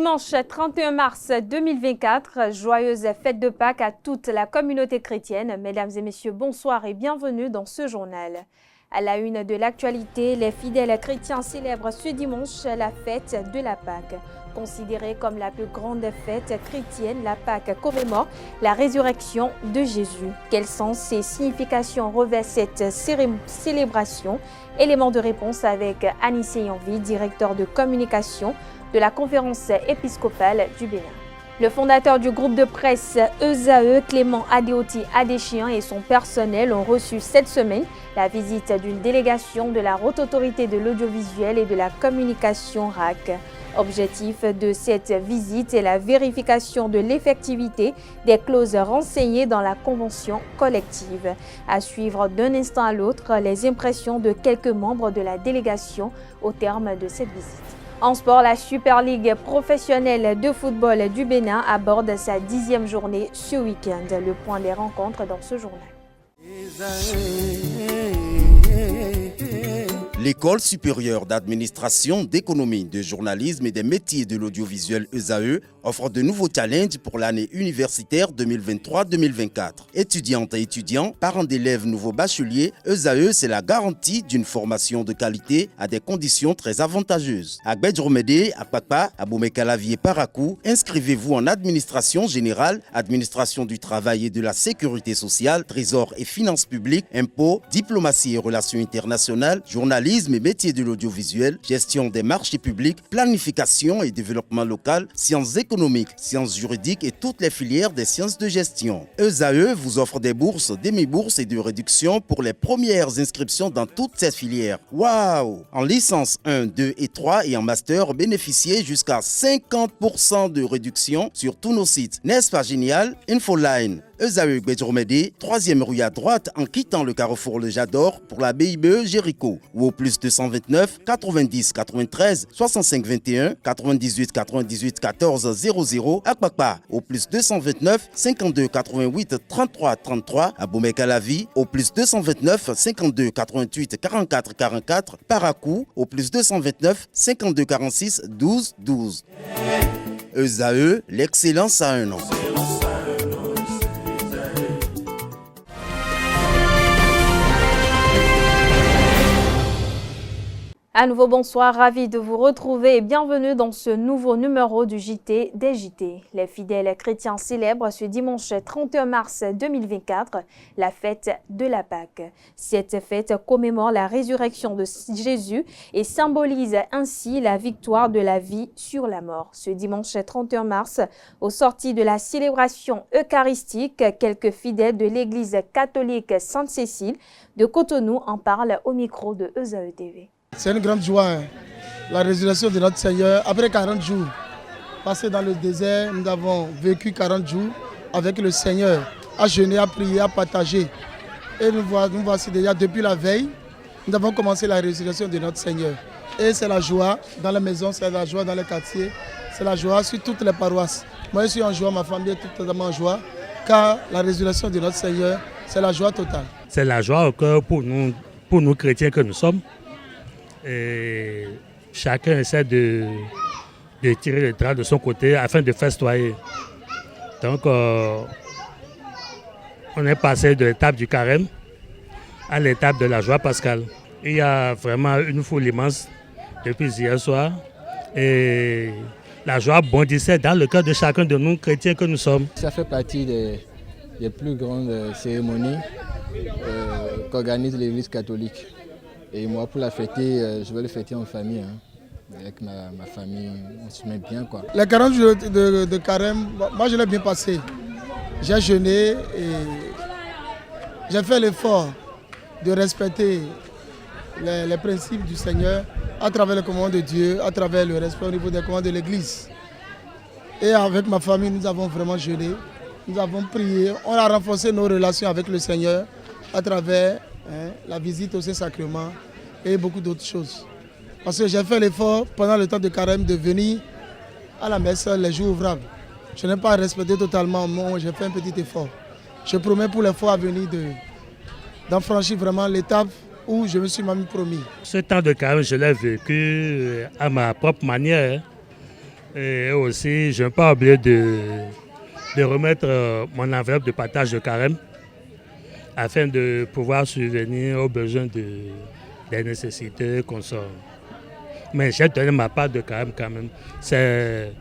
dimanche 31 mars 2024, joyeuse fête de Pâques à toute la communauté chrétienne. Mesdames et messieurs, bonsoir et bienvenue dans ce journal. À la une de l'actualité, les fidèles chrétiens célèbrent ce dimanche la fête de la Pâque. Considérée comme la plus grande fête chrétienne, la Pâque commémore la résurrection de Jésus. Quel sens et signification revêt cette célébration? Élément de réponse avec Anissé Yanvi, directeur de communication de la conférence épiscopale du Bénin. Le fondateur du groupe de presse ESAE, Clément Adéoti Adéchian, et son personnel ont reçu cette semaine la visite d'une délégation de la Haute Autorité de l'Audiovisuel et de la Communication RAC. Objectif de cette visite est la vérification de l'effectivité des clauses renseignées dans la convention collective. À suivre d'un instant à l'autre les impressions de quelques membres de la délégation au terme de cette visite. En sport, la Super Ligue professionnelle de football du Bénin aborde sa 10e journée ce week-end. Le point des rencontres dans ce journal. L'École supérieure d'administration, d'économie, de journalisme et des métiers de l'audiovisuel ESAE offre de nouveaux challenges pour l'année universitaire 2023-2024. Étudiantes et étudiants, parents d'élèves nouveaux bacheliers, ESAE, c'est la garantie d'une formation de qualité à des conditions très avantageuses. À Gbedjromede, à Papa, à Boumekalavi et Parakou, inscrivez-vous en administration générale, administration du travail et de la sécurité sociale, trésor et finances publiques, impôts, diplomatie et relations internationales, journalisme et métiers de l'audiovisuel, gestion des marchés publics, planification et développement local, sciences économiques, sciences juridiques et toutes les filières des sciences de gestion. ESAE vous offre des bourses, demi-bourses et de réductions pour les premières inscriptions dans toutes ces filières. Waouh! En licence 1, 2 et 3 et en master, bénéficiez jusqu'à 50% de réduction sur tous nos sites. N'est-ce pas génial? Infoline. ESAE Gbedjromede, 3e rue à droite en quittant le carrefour Le Jador pour la BIBE Jéricho ou au plus 229 90 93 65 21 98 98 14 00 à Kpakpa au plus 229 52 88 33 33 à Boumekalavi au plus 229 52 88 44 44 Parakou au plus 229 52 46 12 12. ESAE, l'excellence à un nom. À nouveau, bonsoir, ravi de vous retrouver et bienvenue dans ce nouveau numéro du JT des JT. Les fidèles chrétiens célèbrent ce dimanche 31 mars 2024 la fête de la Pâque. Cette fête commémore la résurrection de Jésus et symbolise ainsi la victoire de la vie sur la mort. Ce dimanche 31 mars, au sorti de la célébration eucharistique, quelques fidèles de l'église catholique Sainte-Cécile de Cotonou en parlent au micro de ESAE TV. C'est une grande joie, la résurrection de notre Seigneur. Après 40 jours passés dans le désert, nous avons vécu 40 jours avec le Seigneur, à jeûner, à prier, à partager. Et nous voici déjà depuis la veille, nous avons commencé la résurrection de notre Seigneur. Et c'est la joie dans la maison, c'est la joie dans les quartiers, c'est la joie sur toutes les paroisses. Moi je suis en joie, ma famille est totalement en joie, car la résurrection de notre Seigneur, c'est la joie totale. C'est la joie au cœur pour nous chrétiens que nous sommes. Et chacun essaie de tirer le drap de son côté afin de festoyer. Donc, on est passé de l'étape du carême à l'étape de la joie pascale. Il y a vraiment une foule immense depuis hier soir. Et la joie bondissait dans le cœur de chacun de nous, chrétiens que nous sommes. Ça fait partie des plus grandes cérémonies qu'organise l'Église catholique. Et moi, pour la fêter, je vais le fêter en famille. Avec ma famille, on se met bien, quoi. Les 40 jours de carême, moi je l'ai bien passé. J'ai jeûné et j'ai fait l'effort de respecter les principes du Seigneur à travers le commandement de Dieu, à travers le respect au niveau des commandements de l'Église. Et avec ma famille, nous avons vraiment jeûné, nous avons prié, on a renforcé nos relations avec le Seigneur à travers la visite au Saint-Sacrement et beaucoup d'autres choses. Parce que j'ai fait l'effort pendant le temps de carême de venir à la messe les jours ouvrables. Je n'ai pas respecté totalement, mais j'ai fait un petit effort. Je promets pour les fois à venir d'en franchir vraiment l'étape où je me suis même promis. Ce temps de carême, je l'ai vécu à ma propre manière. Et aussi, je n'ai pas oublié de remettre mon enveloppe de partage de carême afin de pouvoir subvenir aux besoins des nécessités qu'on sort. Mais j'ai donné ma part de carême quand même. C'est,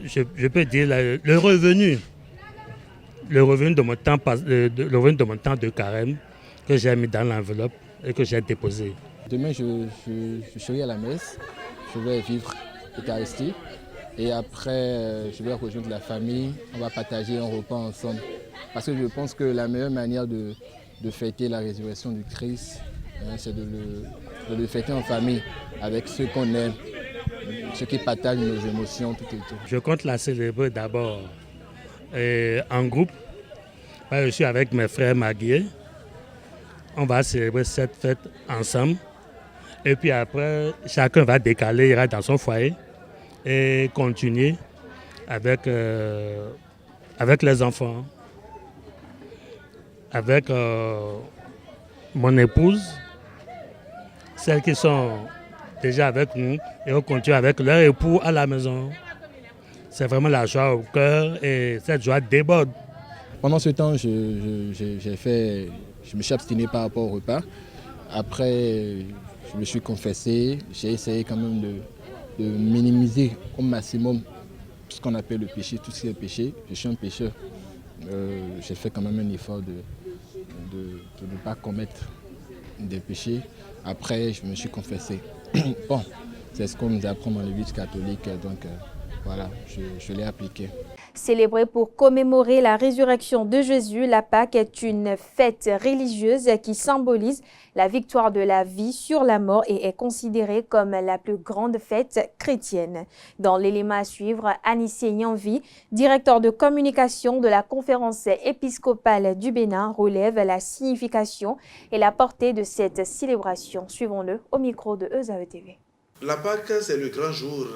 je peux dire, le revenu de mon temps, le revenu de mon temps de carême que j'ai mis dans l'enveloppe et que j'ai déposé. Demain, je serai à la messe, je vais vivre l'Eucharistie et après, je vais rejoindre la famille, on va partager un repas ensemble. Parce que je pense que la meilleure manière de fêter la résurrection du Christ, c'est de le fêter en famille, avec ceux qu'on aime, ceux qui partagent nos émotions, tout et tout. Je compte la célébrer d'abord en groupe. Je suis avec mes frères mariés. On va célébrer cette fête ensemble. Et puis après, chacun va décaler, ira dans son foyer et continuer avec les enfants, avec mon épouse, celles qui sont déjà avec nous, et on continue avec leur époux à la maison. C'est vraiment la joie au cœur et cette joie déborde. Pendant ce temps, je me suis abstiné par rapport au repas. Après, je me suis confessé. J'ai essayé quand même de minimiser au maximum ce qu'on appelle le péché, tout ce qui est péché. Je suis un pécheur. J'ai fait quand même un effort de ne pas commettre des péchés. Après, je me suis confessé. Bon, c'est ce qu'on nous apprend dans l'Église catholique, donc voilà, je l'ai appliqué. Célébrée pour commémorer la résurrection de Jésus, la Pâque est une fête religieuse qui symbolise la victoire de la vie sur la mort et est considérée comme la plus grande fête chrétienne. Dans l'élément à suivre, Anissé Yanvi, directeur de communication de la conférence épiscopale du Bénin, relève la signification et la portée de cette célébration. Suivons-le au micro de ESAE TV. La Pâque, c'est le grand jour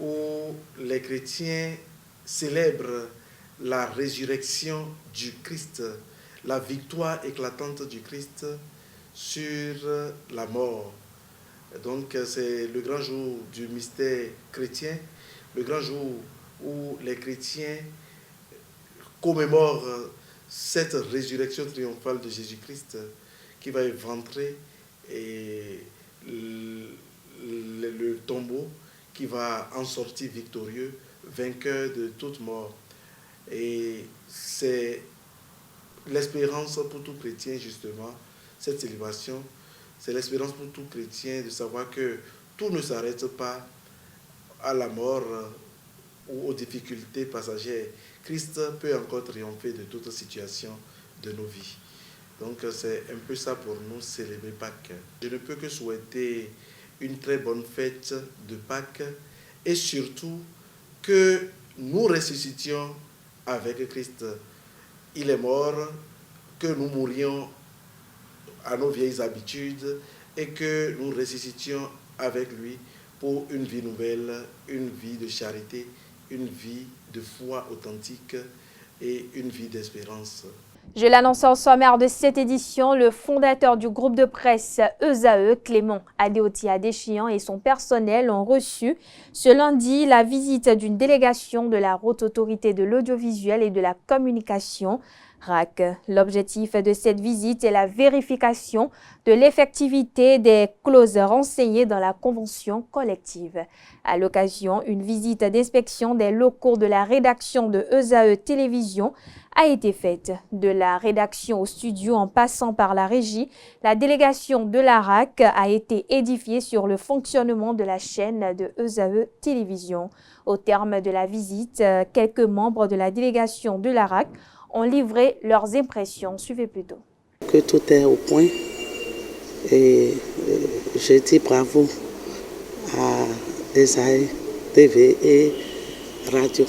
où les chrétiens célèbrent la résurrection du Christ, la victoire éclatante du Christ sur la mort. Donc c'est le grand jour du mystère chrétien, le grand jour où les chrétiens commémorent cette résurrection triomphale de Jésus-Christ qui va éventrer le tombeau, qui va en sortir victorieux, vainqueur de toute mort. Et c'est l'espérance pour tout chrétien, justement, cette célébration, c'est l'espérance pour tout chrétien de savoir que tout ne s'arrête pas à la mort ou aux difficultés passagères. Christ peut encore triompher de toute situation de nos vies. Donc c'est un peu ça pour nous, célébrer Pâques. Je ne peux que souhaiter une très bonne fête de Pâques et surtout que nous ressuscitions avec Christ. Il est mort, que nous mourions à nos vieilles habitudes et que nous ressuscitions avec lui pour une vie nouvelle, une vie de charité, une vie de foi authentique et une vie d'espérance. Je l'annonce au sommaire de cette édition, le fondateur du groupe de presse ESAE, Clément Adéoti Adéchian, et son personnel ont reçu ce lundi la visite d'une délégation de la Haute Autorité de l'Audiovisuel et de la Communication, RAC. L'objectif de cette visite est la vérification de l'effectivité des clauses renseignées dans la convention collective. À l'occasion, une visite d'inspection des locaux de la rédaction de ESAE Télévision a été faite. De la rédaction au studio en passant par la régie, la délégation de la RAC a été édifiée sur le fonctionnement de la chaîne de ESAE Télévision. Au terme de la visite, quelques membres de la délégation de la RAC ont livré leurs impressions. Suivez plutôt. Que tout est au point et je dis bravo à ESAE TV et radio.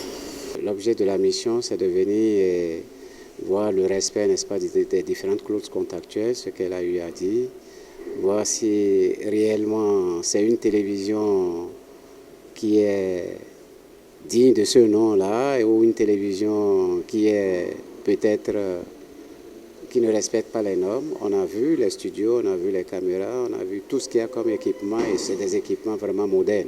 L'objet de la mission, c'est de venir voir le respect, n'est-ce pas, des différentes clauses contractuelles, ce qu'elle a eu à dire, voir si réellement c'est une télévision qui est digne de ce nom-là ou une télévision qui est peut-être qui ne respecte pas les normes. On a vu les studios, on a vu les caméras, on a vu tout ce qu'il y a comme équipement et c'est des équipements vraiment modernes.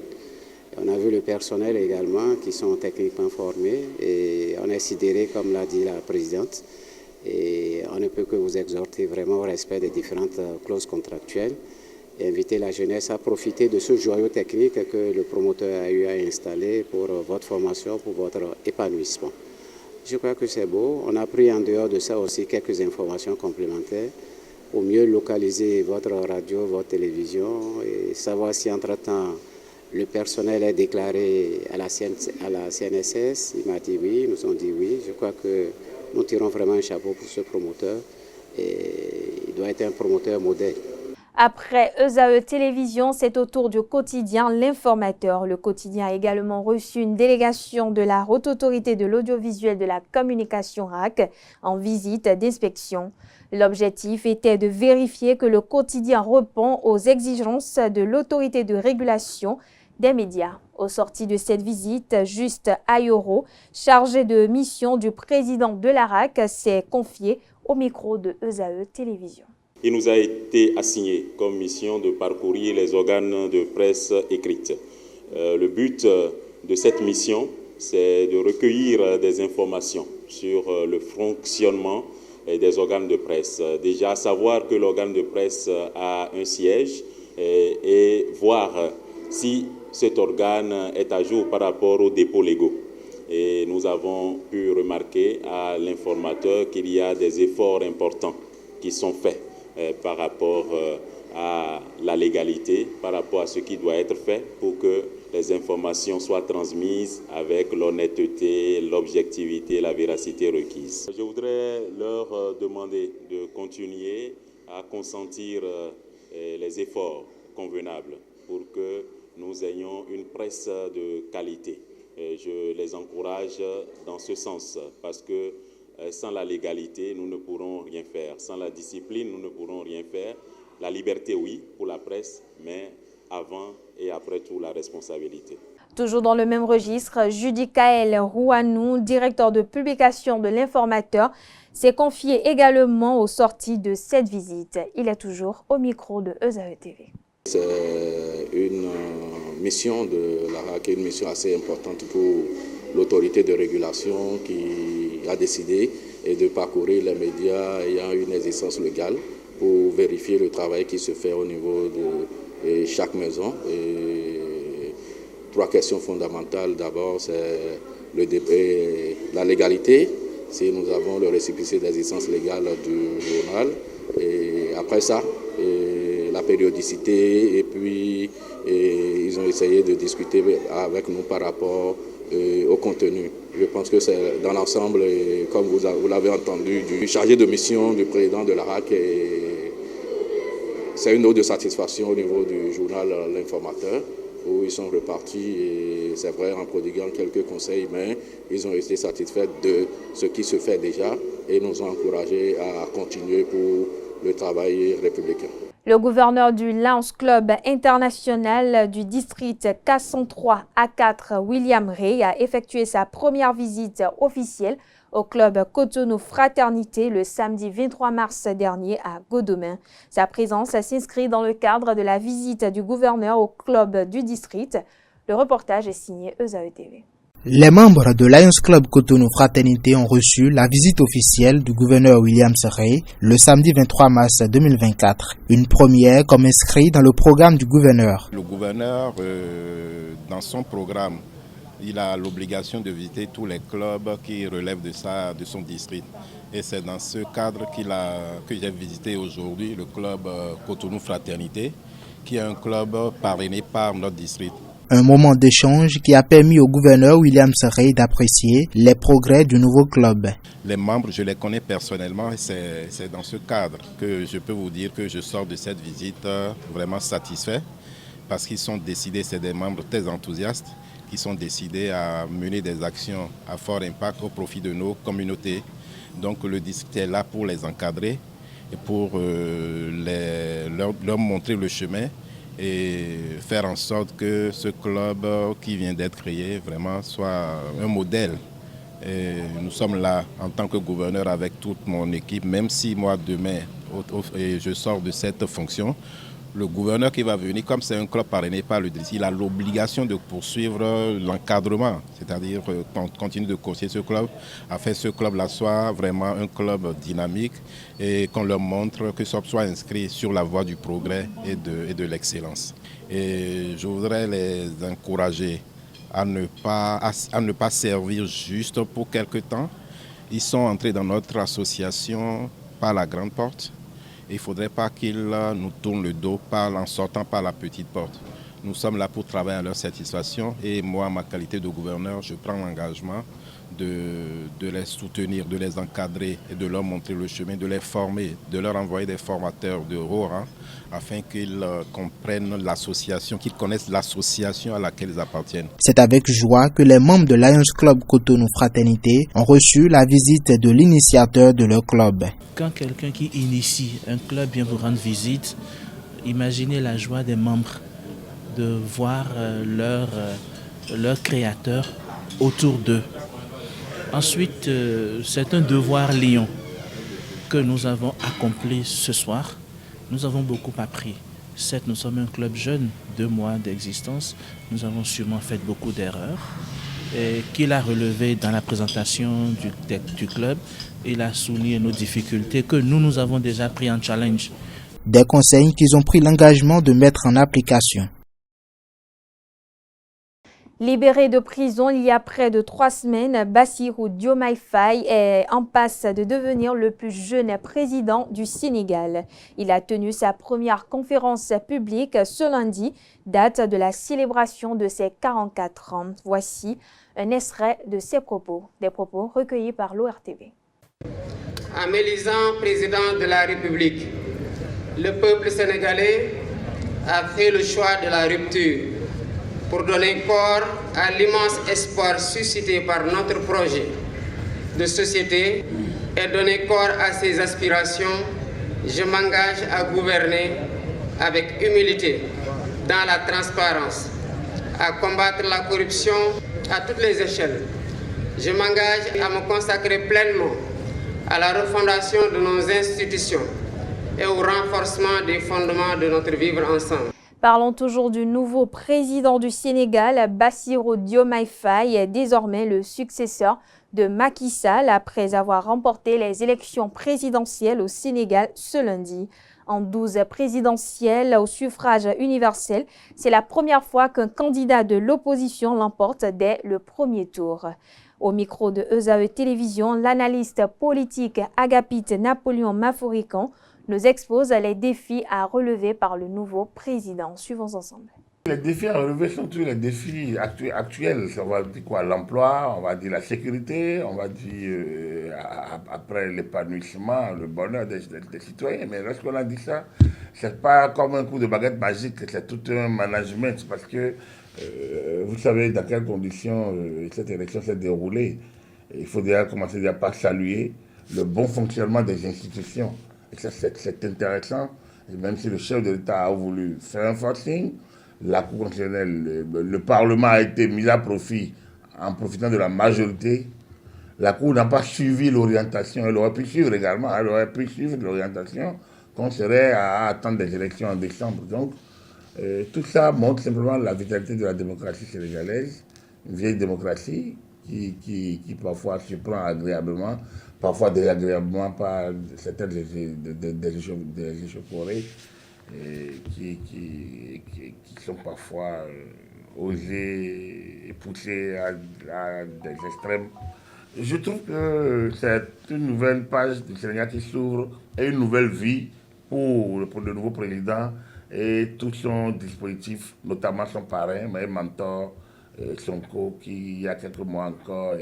On a vu le personnel également qui sont techniquement formés et on est sidéré, comme l'a dit la présidente. Et on ne peut que vous exhorter vraiment au respect des différentes clauses contractuelles et inviter la jeunesse à profiter de ce joyau technique que le promoteur a eu à installer pour votre formation, pour votre épanouissement. Je crois que c'est beau. On a pris en dehors de ça aussi quelques informations complémentaires pour mieux localiser votre radio, votre télévision et savoir si entre-temps le personnel est déclaré à la CNSS. Il m'a dit oui, nous ont dit oui. Je crois que nous tirons vraiment un chapeau pour ce promoteur et il doit être un promoteur modèle. Après ESAE Télévision, c'est au tour du quotidien L'Informateur. Le quotidien a également reçu une délégation de la Haute Autorité de l'Audiovisuel de la Communication RAC en visite d'inspection. L'objectif était de vérifier que le quotidien répond aux exigences de l'autorité de régulation des médias. Au sorti de cette visite, Juste Ayoro, chargé de mission du président de la RAC, s'est confié au micro de ESAE Télévision. Il nous a été assigné comme mission de parcourir les organes de presse écrite. Le but de cette mission, c'est de recueillir des informations sur le fonctionnement des organes de presse. Déjà, savoir que l'organe de presse a un siège et voir si cet organe est à jour par rapport aux dépôts légaux. Et nous avons pu remarquer à l'informateur qu'il y a des efforts importants qui sont faits par rapport à la légalité, par rapport à ce qui doit être fait pour que les informations soient transmises avec l'honnêteté, l'objectivité, la véracité requise. Je voudrais leur demander de continuer à consentir les efforts convenables pour que nous ayons une presse de qualité. Je les encourage dans ce sens parce que sans la légalité, nous ne pourrons rien faire. Sans la discipline, nous ne pourrons rien faire. La liberté, oui, pour la presse, mais avant et après tout, la responsabilité. Toujours dans le même registre, Judicaël Rouanou, directeur de publication de l'Informateur, s'est confié également aux sorties de cette visite. Il est toujours au micro de ESAE TV. C'est une mission de la RAC, une mission assez importante pour l'autorité de régulation qui a décidé de parcourir les médias ayant une existence légale pour vérifier le travail qui se fait au niveau de chaque maison. Et 3 questions fondamentales. D'abord, c'est la légalité, si nous avons le récépissé d'existence légale du journal. Et après ça, la périodicité, et puis ils ont essayé de discuter avec nous par rapport au contenu. Je pense que c'est dans l'ensemble, comme vous l'avez entendu, du chargé de mission du président de la RAC, c'est une note de satisfaction au niveau du journal L'Informateur, où ils sont repartis, et c'est vrai, en prodiguant quelques conseils, mais ils ont été satisfaits de ce qui se fait déjà et nous ont encouragés à continuer pour le travail républicain. Le gouverneur du Lions Club international du district K103 A4, William Ray, a effectué sa première visite officielle au club Cotonou Fraternité le samedi 23 mars dernier à Godomain. Sa présence s'inscrit dans le cadre de la visite du gouverneur au club du district. Le reportage est signé ESAE TV. Les membres de Lions Club Cotonou Fraternité ont reçu la visite officielle du gouverneur William Ray le samedi 23 mars 2024. Une première comme inscrit dans le programme du gouverneur. Le gouverneur, dans son programme, il a l'obligation de visiter tous les clubs qui relèvent de son district. Et c'est dans ce cadre que j'ai visité aujourd'hui le club Cotonou Fraternité, qui est un club parrainé par notre district. Un moment d'échange qui a permis au gouverneur William Ray d'apprécier les progrès du nouveau club. Les membres, je les connais personnellement et c'est dans ce cadre que je peux vous dire que je sors de cette visite vraiment satisfait parce qu'ils sont décidés, c'est des membres très enthousiastes, qui sont décidés à mener des actions à fort impact au profit de nos communautés. Donc le district est là pour les encadrer et pour leur montrer le chemin et faire en sorte que ce club qui vient d'être créé vraiment soit un modèle. Et nous sommes là en tant que gouverneur avec toute mon équipe, même si moi demain je sors de cette fonction, Le gouverneur qui va venir, comme c'est un club parrainé par le DC, il a l'obligation de poursuivre l'encadrement, c'est-à-dire continuer de coacher ce club, afin que ce club-là soit vraiment un club dynamique et qu'on leur montre que ça soit inscrit sur la voie du progrès et de l'excellence. Et je voudrais les encourager à ne pas servir juste pour quelque temps. Ils sont entrés dans notre association par la grande porte. Il ne faudrait pas qu'ils nous tournent le dos en sortant par la petite porte. Nous sommes là pour travailler à leur satisfaction et moi, en ma qualité de gouverneur, je prends l'engagement de les soutenir, de les encadrer et de leur montrer le chemin, de les former, de leur envoyer des formateurs de haut rang afin qu'ils comprennent l'association, qu'ils connaissent l'association à laquelle ils appartiennent. C'est avec joie que les membres de Lions Club Cotonou Fraternité ont reçu la visite de l'initiateur de leur club. Quand quelqu'un qui initie un club vient vous rendre visite, imaginez la joie des membres de voir leur créateur autour d'eux. Ensuite, c'est un devoir lion que nous avons accompli ce soir. Nous avons beaucoup appris. Certes, nous sommes un club jeune, 2 mois d'existence. Nous avons sûrement fait beaucoup d'erreurs. Et qu'il a relevé dans la présentation du club, il a souligné nos difficultés que nous avons déjà pris en challenge. Des conseils qu'ils ont pris l'engagement de mettre en application. Libéré de prison il y a près de 3 semaines, Bassirou Diomaye Faye est en passe de devenir le plus jeune président du Sénégal. Il a tenu sa première conférence publique ce lundi, date de la célébration de ses 44 ans. Voici un extrait de ses propos, des propos recueillis par l'ORTV. En m'élisant président de la République, le peuple sénégalais a fait le choix de la rupture pour donner corps à l'immense espoir suscité par notre projet de société et donner corps à ses aspirations. Je m'engage à gouverner avec humilité, dans la transparence, à combattre la corruption à toutes les échelles. Je m'engage à me consacrer pleinement à la refondation de nos institutions et au renforcement des fondements de notre vivre ensemble. Parlons toujours du nouveau président du Sénégal, Bassirou Diomaye Faye, est désormais le successeur de Macky Sall après avoir remporté les élections présidentielles au Sénégal ce lundi. En 12 présidentielles au suffrage universel, c'est la première fois qu'un candidat de l'opposition l'emporte dès le premier tour. Au micro de ESAE Télévision, l'analyste politique Agapite Napoléon Maforican nous expose les défis à relever par le nouveau président. Suivons ensemble. Les défis à relever sont tous les défis actuels. On va dire quoi? L'emploi, on va dire la sécurité, on va dire après l'épanouissement, le bonheur des citoyens. Mais lorsqu'on a dit ça, c'est pas comme un coup de baguette magique, c'est tout un management parce que vous savez dans quelles conditions cette élection s'est déroulée. Il faut déjà commencer par saluer le bon fonctionnement des institutions. Et ça, c'est intéressant. Et même si le chef de l'État a voulu faire un forcing, la Cour constitutionnelle, le Parlement a été mis à profit en profitant de la majorité. La Cour n'a pas suivi l'orientation. Elle aurait pu suivre également. Elle aurait pu suivre l'orientation qu'on serait à attendre des élections en décembre. Donc, tout ça montre simplement la vitalité de la démocratie sénégalaise, une vieille démocratie qui parfois surprend agréablement, parfois désagréablement par certaines des échauffourées qui sont parfois osées et poussées à des extrêmes. Je trouve que c'est une nouvelle page du Sénégal qui s'ouvre et une nouvelle vie pour le nouveau président et tout son dispositif, notamment son parrain, mon mentor, Sonko, qui il y a quelques mois encore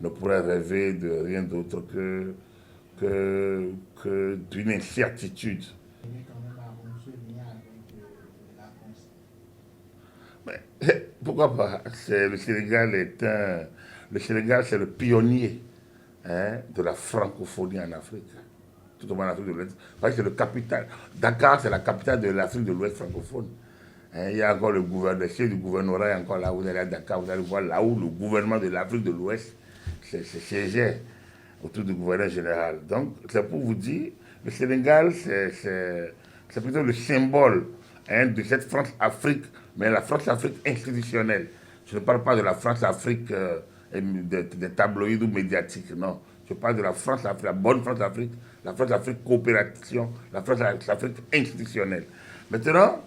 ne pourrait rêver de rien d'autre que d'une incertitude. Mais pourquoi pas? Le Sénégal c'est le pionnier de la francophonie en Afrique. Tout au moins en Afrique de l'Ouest. Parce que c'est le capital. Dakar, c'est la capitale de l'Afrique de l'Ouest francophone. Il y a encore le siège du gouvernorat, encore là, vous allez à Dakar, vous allez voir là où le gouvernement de l'Afrique de l'Ouest siégeait autour du gouverneur général. Donc, c'est pour vous dire, le Sénégal, c'est plutôt le symbole de cette France-Afrique, mais la France-Afrique institutionnelle. Je ne parle pas de la France-Afrique des tabloïds ou médiatiques, non. Je parle de la France-Afrique, la bonne France-Afrique, la France-Afrique coopération, la France-Afrique institutionnelle. Maintenant,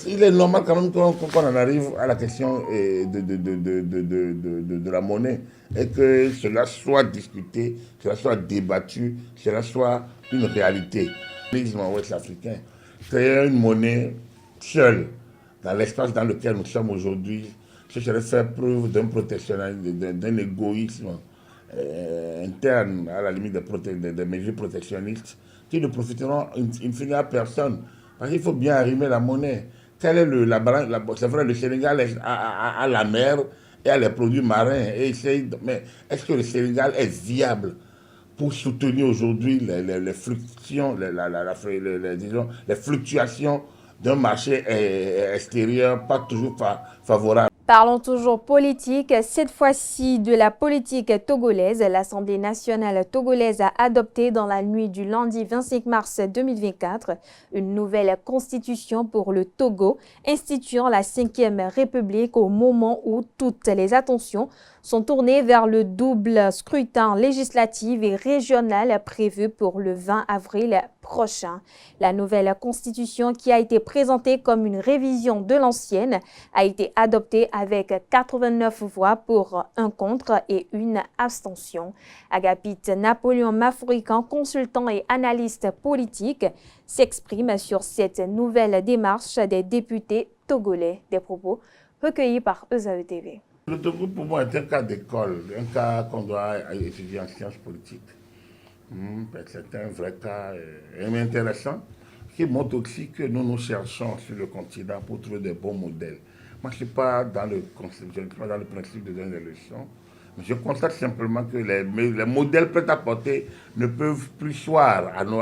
il est normal quand même qu'on en arrive à la question de la monnaie et que cela soit discuté, cela soit débattu, cela soit une réalité. L'ouest africain, créer une monnaie seule dans l'espace dans lequel nous sommes aujourd'hui, ce serait faire preuve d'un protectionnisme, d'un égoïsme interne à la limite des mesures protectionnistes qui ne profiteront in fine à personne. Parce qu'il faut bien arrimer la monnaie. Quelle est c'est vrai, le Sénégal a la mer et a les produits marins. Mais est-ce que le Sénégal est viable pour soutenir aujourd'hui les fluctuations d'un marché extérieur pas toujours favorable? Parlons toujours politique, cette fois-ci de la politique togolaise. L'Assemblée nationale togolaise a adopté dans la nuit du lundi 25 mars 2024 une nouvelle constitution pour le Togo, instituant la 5e République au moment où toutes les attentions sont tournées vers le double scrutin législatif et régional prévu pour le 20 avril prochain. La nouvelle constitution, qui a été présentée comme une révision de l'ancienne, a été adoptée avec 89 voix pour, 1 contre et 1 abstention. Agapite Napoléon Mafrican, consultant et analyste politique, s'exprime sur cette nouvelle démarche des députés togolais. Des propos recueillis par ESAE TV. Le Togo, pour moi, est un cas d'école, un cas qu'on doit étudier en sciences politiques. C'est un vrai cas intéressant qui montre aussi que nous cherchons sur le continent pour trouver des bons modèles. Moi, je ne suis pas dans le principe de donner des leçons, mais je constate simplement que les modèles prêts à porter ne peuvent plus choir à nos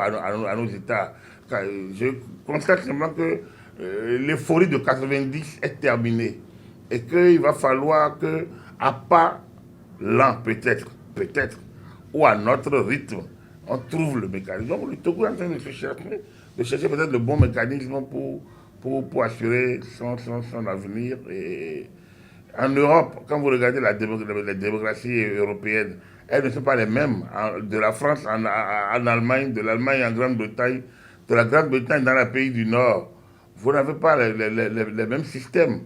États. Je constate simplement que l'euphorie de 90 est terminée et qu'il va falloir qu'à pas lent peut-être, ou à notre rythme, on trouve le mécanisme. Donc le Togo est en train de chercher peut-être le bon mécanisme pour assurer son avenir. Et en Europe, quand vous regardez les démocraties européennes, elles ne sont pas les mêmes. De la France en Allemagne, de l'Allemagne en Grande-Bretagne, de la Grande-Bretagne dans les pays du Nord, vous n'avez pas les mêmes systèmes.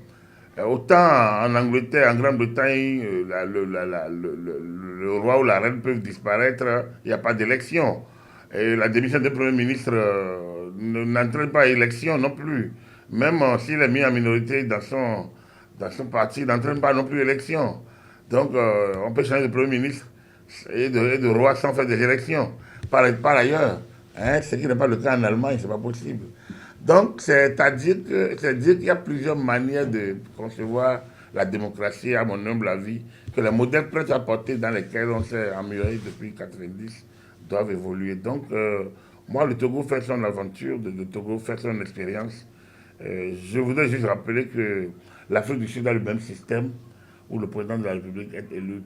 Autant en Angleterre, en Grande-Bretagne, le roi ou la reine peuvent disparaître, il n'y a pas d'élection. Et la démission du Premier ministre n'entraîne pas élection non plus. Même s'il est mis en minorité dans son parti, il n'entraîne pas non plus élection. Donc on peut changer de Premier ministre et de roi sans faire des élections. Par ailleurs, ce qui n'est pas le cas en Allemagne, ce n'est pas possible. Donc, c'est-à-dire qu'il y a plusieurs manières de concevoir la démocratie, à mon humble avis, que les modèles prêts à porter dans lesquels on s'est emmuré depuis 1990 doivent évoluer. Donc, moi, le Togo fait son aventure, le Togo fait son expérience. Je voudrais juste rappeler que l'Afrique du Sud a le même système où le président de la République est élu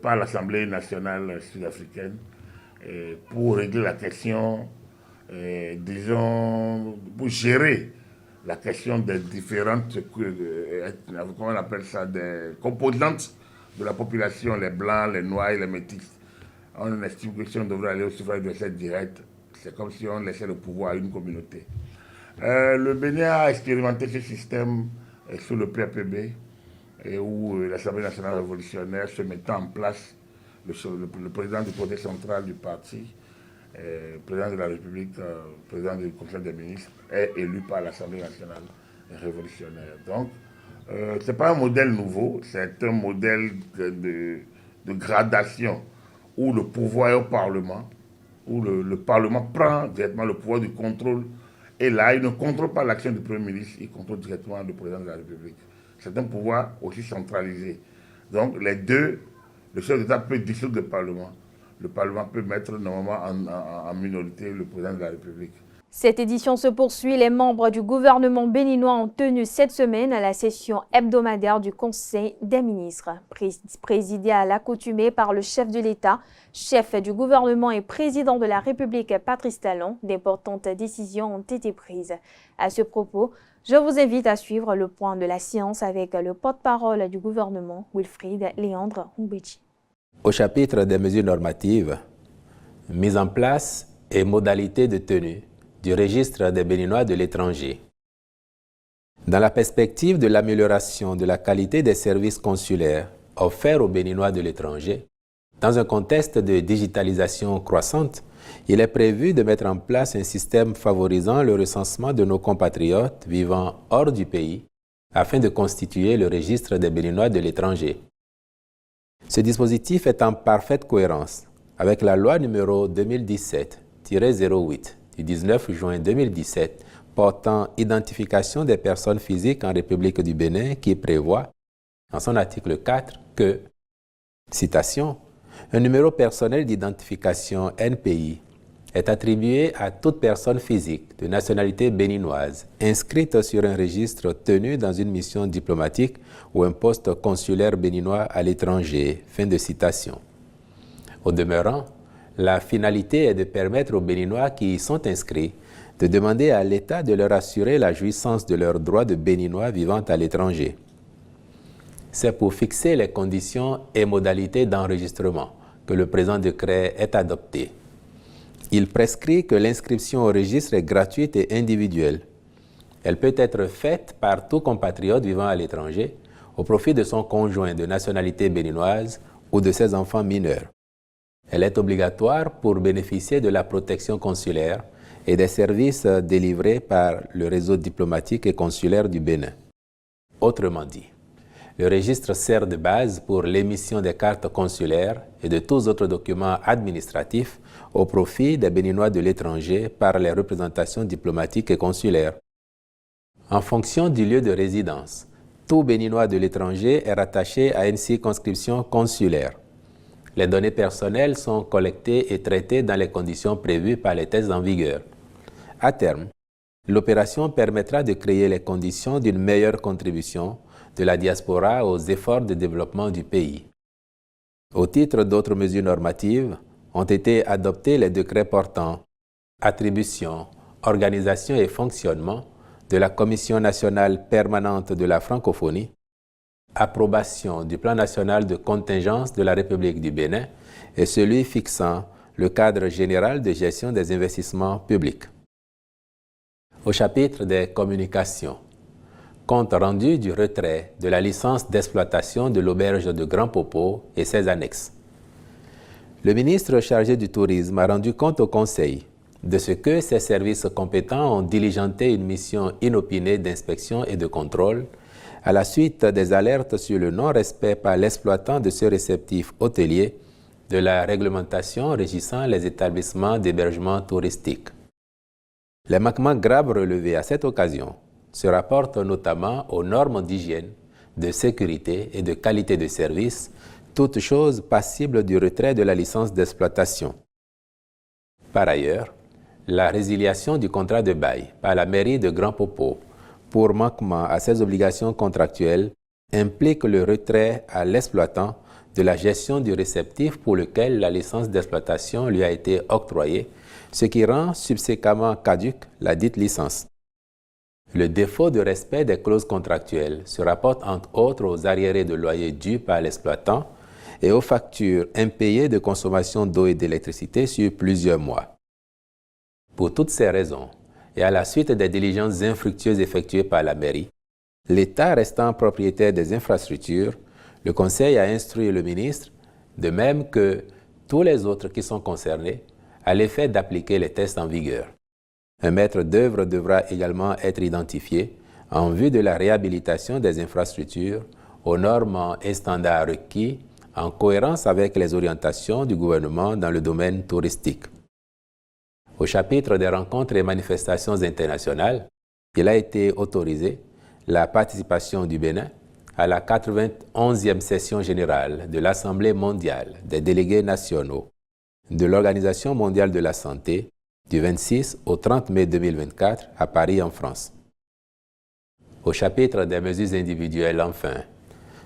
par l'Assemblée nationale sud-africaine. Pour régler la question, disons, pour gérer la question des différentes, comment on appelle ça, des composantes de la population, les blancs, les noirs et les métis. On estime que si on devrait aller au suffrage universel direct, c'est comme si on laissait le pouvoir à une communauté. Le Bénin a expérimenté ce système sous le PAPB, où l'Assemblée nationale révolutionnaire se mettant en place. Le président du côté central du parti, président de la République, président du Conseil des ministres, est élu par l'Assemblée nationale révolutionnaire. Donc, ce n'est pas un modèle nouveau, c'est un modèle de gradation où le pouvoir est au Parlement, où le Parlement prend directement le pouvoir du contrôle. Et là, il ne contrôle pas l'action du Premier ministre, il contrôle directement le président de la République. C'est un pouvoir aussi centralisé. Donc, les deux, le chef d'État peut dissoudre le Parlement. Le Parlement peut mettre normalement en minorité le président de la République. Cette édition se poursuit. Les membres du gouvernement béninois ont tenu cette semaine la session hebdomadaire du Conseil des ministres. Présidée à l'accoutumée par le chef de l'État, chef du gouvernement et président de la République Patrice Talon, d'importantes décisions ont été prises. À ce propos, je vous invite à suivre le point de la séance avec le porte-parole du gouvernement, Wilfried Léandre Humbechi. Au chapitre des mesures normatives, mise en place et modalités de tenue du registre des Béninois de l'étranger. Dans la perspective de l'amélioration de la qualité des services consulaires offerts aux Béninois de l'étranger, dans un contexte de digitalisation croissante, il est prévu de mettre en place un système favorisant le recensement de nos compatriotes vivant hors du pays afin de constituer le registre des Béninois de l'étranger. Ce dispositif est en parfaite cohérence avec la loi numéro 2017-08 du 19 juin 2017 portant identification des personnes physiques en République du Bénin qui prévoit, en son article 4, que, citation, un numéro personnel d'identification NPI est attribué à toute personne physique de nationalité béninoise inscrite sur un registre tenu dans une mission diplomatique ou un poste consulaire béninois à l'étranger. Fin de citation. Au demeurant, la finalité est de permettre aux Béninois qui y sont inscrits de demander à l'État de leur assurer la jouissance de leurs droits de Béninois vivant à l'étranger. C'est pour fixer les conditions et modalités d'enregistrement que le présent décret est adopté. Il prescrit que l'inscription au registre est gratuite et individuelle. Elle peut être faite par tout compatriote vivant à l'étranger au profit de son conjoint de nationalité béninoise ou de ses enfants mineurs. Elle est obligatoire pour bénéficier de la protection consulaire et des services délivrés par le réseau diplomatique et consulaire du Bénin. Autrement dit, le registre sert de base pour l'émission des cartes consulaires et de tous autres documents administratifs au profit des Béninois de l'étranger par les représentations diplomatiques et consulaires. En fonction du lieu de résidence, tout Béninois de l'étranger est rattaché à une circonscription consulaire. Les données personnelles sont collectées et traitées dans les conditions prévues par les textes en vigueur. À terme, l'opération permettra de créer les conditions d'une meilleure contribution de la diaspora aux efforts de développement du pays. Au titre d'autres mesures normatives, ont été adoptés les décrets portant attribution, organisation et fonctionnement de la Commission nationale permanente de la francophonie, approbation du plan national de contingence de la République du Bénin et celui fixant le cadre général de gestion des investissements publics. Au chapitre des communications, compte rendu du retrait de la licence d'exploitation de l'auberge de Grand Popo et ses annexes. Le ministre chargé du tourisme a rendu compte au Conseil de ce que ses services compétents ont diligenté une mission inopinée d'inspection et de contrôle à la suite des alertes sur le non-respect par l'exploitant de ce réceptif hôtelier de la réglementation régissant les établissements d'hébergement touristique. Les manquements graves relevés à cette occasion se rapportent notamment aux normes d'hygiène, de sécurité et de qualité de service, toutes choses passibles du retrait de la licence d'exploitation. Par ailleurs, la résiliation du contrat de bail par la mairie de Grand Popo pour manquement à ses obligations contractuelles implique le retrait à l'exploitant de la gestion du réceptif pour lequel la licence d'exploitation lui a été octroyée, ce qui rend subséquemment caduque la dite licence. Le défaut de respect des clauses contractuelles se rapporte entre autres aux arriérés de loyer dus par l'exploitant et aux factures impayées de consommation d'eau et d'électricité sur plusieurs mois. Pour toutes ces raisons, et à la suite des diligences infructueuses effectuées par la mairie, l'État restant propriétaire des infrastructures, le Conseil a instruit le ministre, de même que tous les autres qui sont concernés, à l'effet d'appliquer les tests en vigueur. Un maître d'œuvre devra également être identifié en vue de la réhabilitation des infrastructures aux normes et standards requis en cohérence avec les orientations du gouvernement dans le domaine touristique. Au chapitre des rencontres et manifestations internationales, il a été autorisé la participation du Bénin à la 91e session générale de l'Assemblée mondiale des délégués nationaux de l'Organisation mondiale de la santé du 26 au 30 mai 2024 à Paris en France. Au chapitre des mesures individuelles, enfin,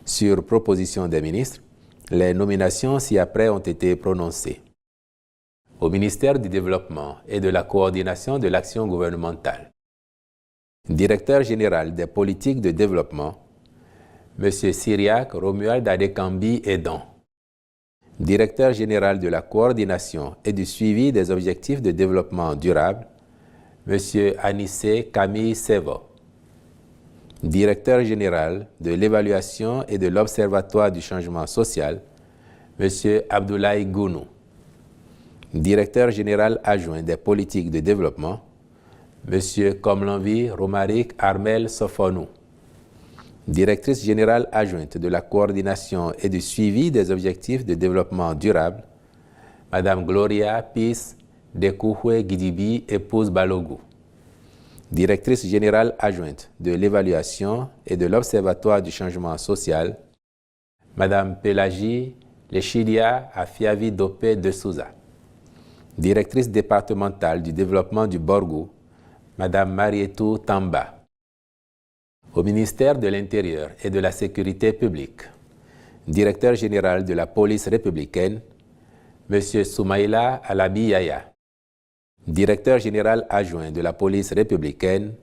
sur proposition des ministres, les nominations ci-après ont été prononcées. Au ministère du Développement et de la Coordination de l'action gouvernementale, directeur général des politiques de développement, M. Syriac Romuald Adekambi Edan. Directeur général de la Coordination et du suivi des objectifs de développement durable, M. Anissé Camille Sevo. Directeur général de l'évaluation et de l'Observatoire du changement social, M. Abdoulaye Gounou. Directeur général adjoint des politiques de développement, M. Komlanvi Romaric Armel Sofonou. Directrice générale adjointe de la coordination et du suivi des objectifs de développement durable, Mme Gloria Peace Dekouhwe Gidibi, épouse Balogou. Directrice générale adjointe de l'évaluation et de l'Observatoire du changement social, Mme Pélagie Lechidia Afiavi Dopé de Souza. Directrice départementale du développement du Borgou, Mme Marietou Tamba. Au ministère de l'Intérieur et de la Sécurité publique, Directeur général de la police républicaine, M. Soumaïla Alabi Yaya. Directeur général adjoint de la police républicaine,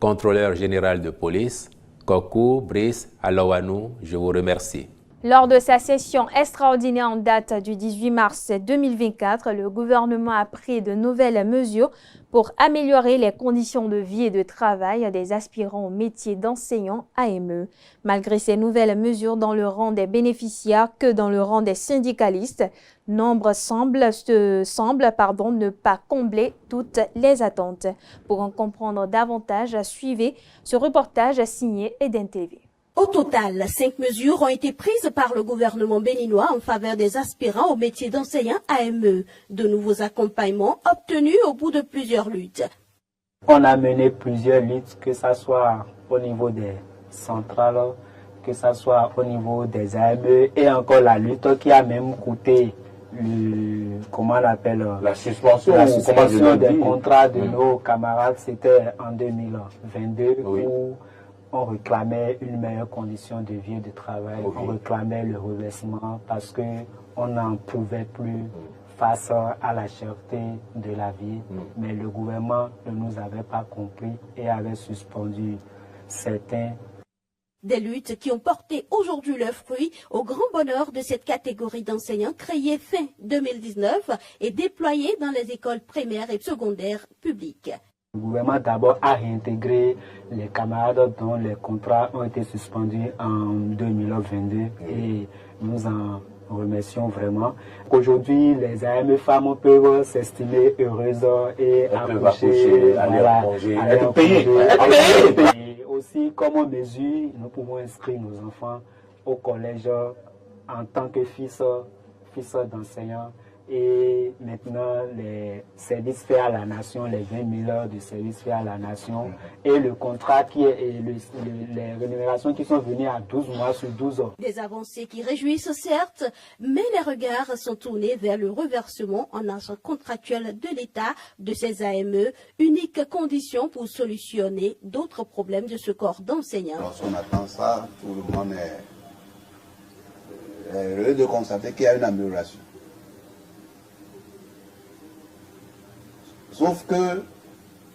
Contrôleur général de police, Kokou Brice Alawanou, je vous remercie. Lors de sa session extraordinaire en date du 18 mars 2024, le gouvernement a pris de nouvelles mesures pour améliorer les conditions de vie et de travail des aspirants au métier d'enseignant AME. Malgré ces nouvelles mesures dans le rang des bénéficiaires que dans le rang des syndicalistes, nombre semble ne pas combler toutes les attentes. Pour en comprendre davantage, suivez ce reportage signé Eden TV. Au total, 5 mesures ont été prises par le gouvernement béninois en faveur des aspirants au métier d'enseignant AME. De nouveaux accompagnements obtenus au bout de plusieurs luttes. On a mené plusieurs luttes, que ce soit au niveau des centrales, que ce soit au niveau des AME et encore la lutte qui a même coûté la suspension des contrats de nos camarades. C'était en 2022 où on réclamait une meilleure condition de vie et de travail, on réclamait le reversement parce qu'on n'en pouvait plus face à la cherté de la vie. Mais le gouvernement ne nous avait pas compris et avait suspendu certains. Des luttes qui ont porté aujourd'hui leurs fruits au grand bonheur de cette catégorie d'enseignants créée fin 2019 et déployée dans les écoles primaires et secondaires publiques. Le gouvernement d'abord a réintégré les camarades dont les contrats ont été suspendus en 2022 et nous en remercions vraiment. Aujourd'hui, les AME femmes peuvent s'estimer heureuses et accoucher, aller payer. Et aussi, comme mesure, nous pouvons inscrire nos enfants au collège en tant que fils d'enseignants. Et maintenant, les services faits à la nation, les 20 000 heures de services faits à la nation et le contrat qui est les rémunérations qui sont venues à 12 mois sur 12 ans. Des avancées qui réjouissent certes, mais les regards sont tournés vers le reversement en argent contractuel de l'État de ces AME, unique condition pour solutionner d'autres problèmes de ce corps d'enseignants. Lorsqu'on attend ça, tout le monde est heureux de constater qu'il y a une amélioration. Sauf que,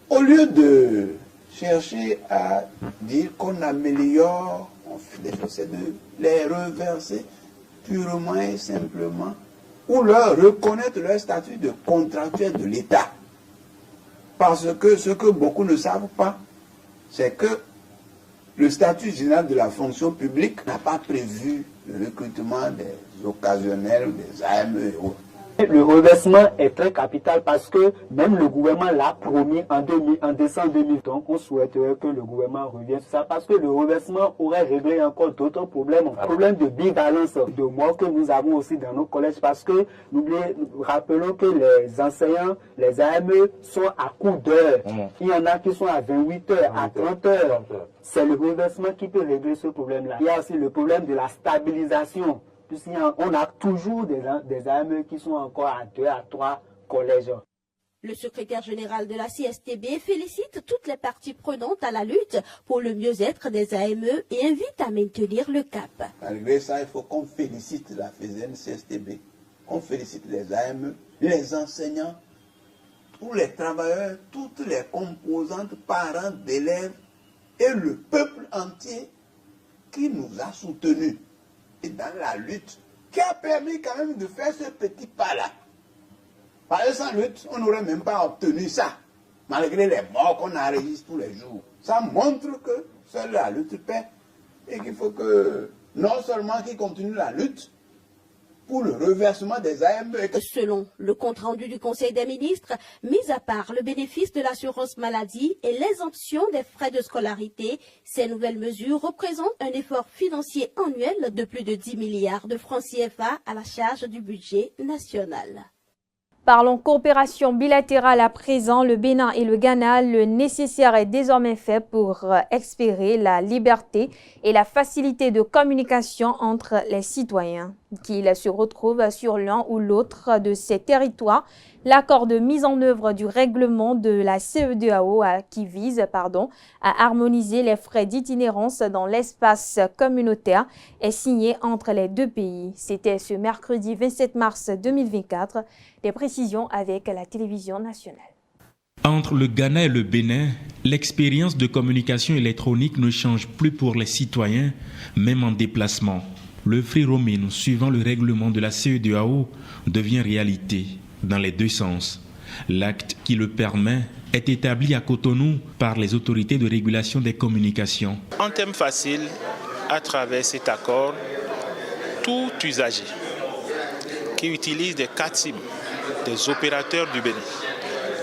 au lieu de chercher à dire qu'on améliore, on fait des choses, c'est de les reverser purement et simplement, ou leur reconnaître leur statut de contractuel de l'État. Parce que ce que beaucoup ne savent pas, c'est que le statut général de la fonction publique n'a pas prévu le recrutement des occasionnels, des AME et autres. Le reversement est très capital parce que même le gouvernement l'a promis en décembre 2000. Donc on souhaiterait que le gouvernement revienne sur ça parce que le reversement aurait réglé encore d'autres problèmes. Problème de bivalence de mois que nous avons aussi dans nos collèges parce que rappelons que les enseignants, les AME sont à coup d'heure. Il y en a qui sont à 28 heures, à 30 heures. C'est le reversement qui peut régler ce problème-là. Il y a aussi le problème de la stabilisation. On a toujours des AME qui sont encore à 2 à 3 collèges. Le secrétaire général de la CSTB félicite toutes les parties prenantes à la lutte pour le mieux-être des AME et invite à maintenir le cap. Malgré ça, il faut qu'on félicite la FESEN CSTB, qu'on félicite les AME, les enseignants, tous les travailleurs, toutes les composantes, parents d'élèves et le peuple entier qui nous a soutenus et dans la lutte, qui a permis quand même de faire ce petit pas-là. Parce que sans lutte, on n'aurait même pas obtenu ça, malgré les morts qu'on enregistre tous les jours. Ça montre que seule la lutte paie et qu'il faut que non seulement qu'ils continuent la lutte pour le reversement des AME. Selon le compte-rendu du Conseil des ministres, mis à part le bénéfice de l'assurance maladie et l'exemption des frais de scolarité, ces nouvelles mesures représentent un effort financier annuel de plus de 10 milliards de francs CFA à la charge du budget national. Parlons coopération bilatérale à présent. Le Bénin et le Ghana, le nécessaire est désormais fait pour espérer la liberté et la facilité de communication entre les citoyens. Qu'ils se retrouvent sur l'un ou l'autre de ces territoires, l'accord de mise en œuvre du règlement de la CEDEAO qui vise à harmoniser les frais d'itinérance dans l'espace communautaire est signé entre les deux pays. C'était ce mercredi 27 mars 2024. Des précisions avec la télévision nationale. Entre le Ghana et le Bénin, l'expérience de communication électronique ne change plus pour les citoyens, même en déplacement. Le free roaming, suivant le règlement de la CEDEAO, devient réalité dans les deux sens. L'acte qui le permet est établi à Cotonou par les autorités de régulation des communications. En termes faciles, à travers cet accord, tout usager qui utilise des cartes SIM des opérateurs du Bénin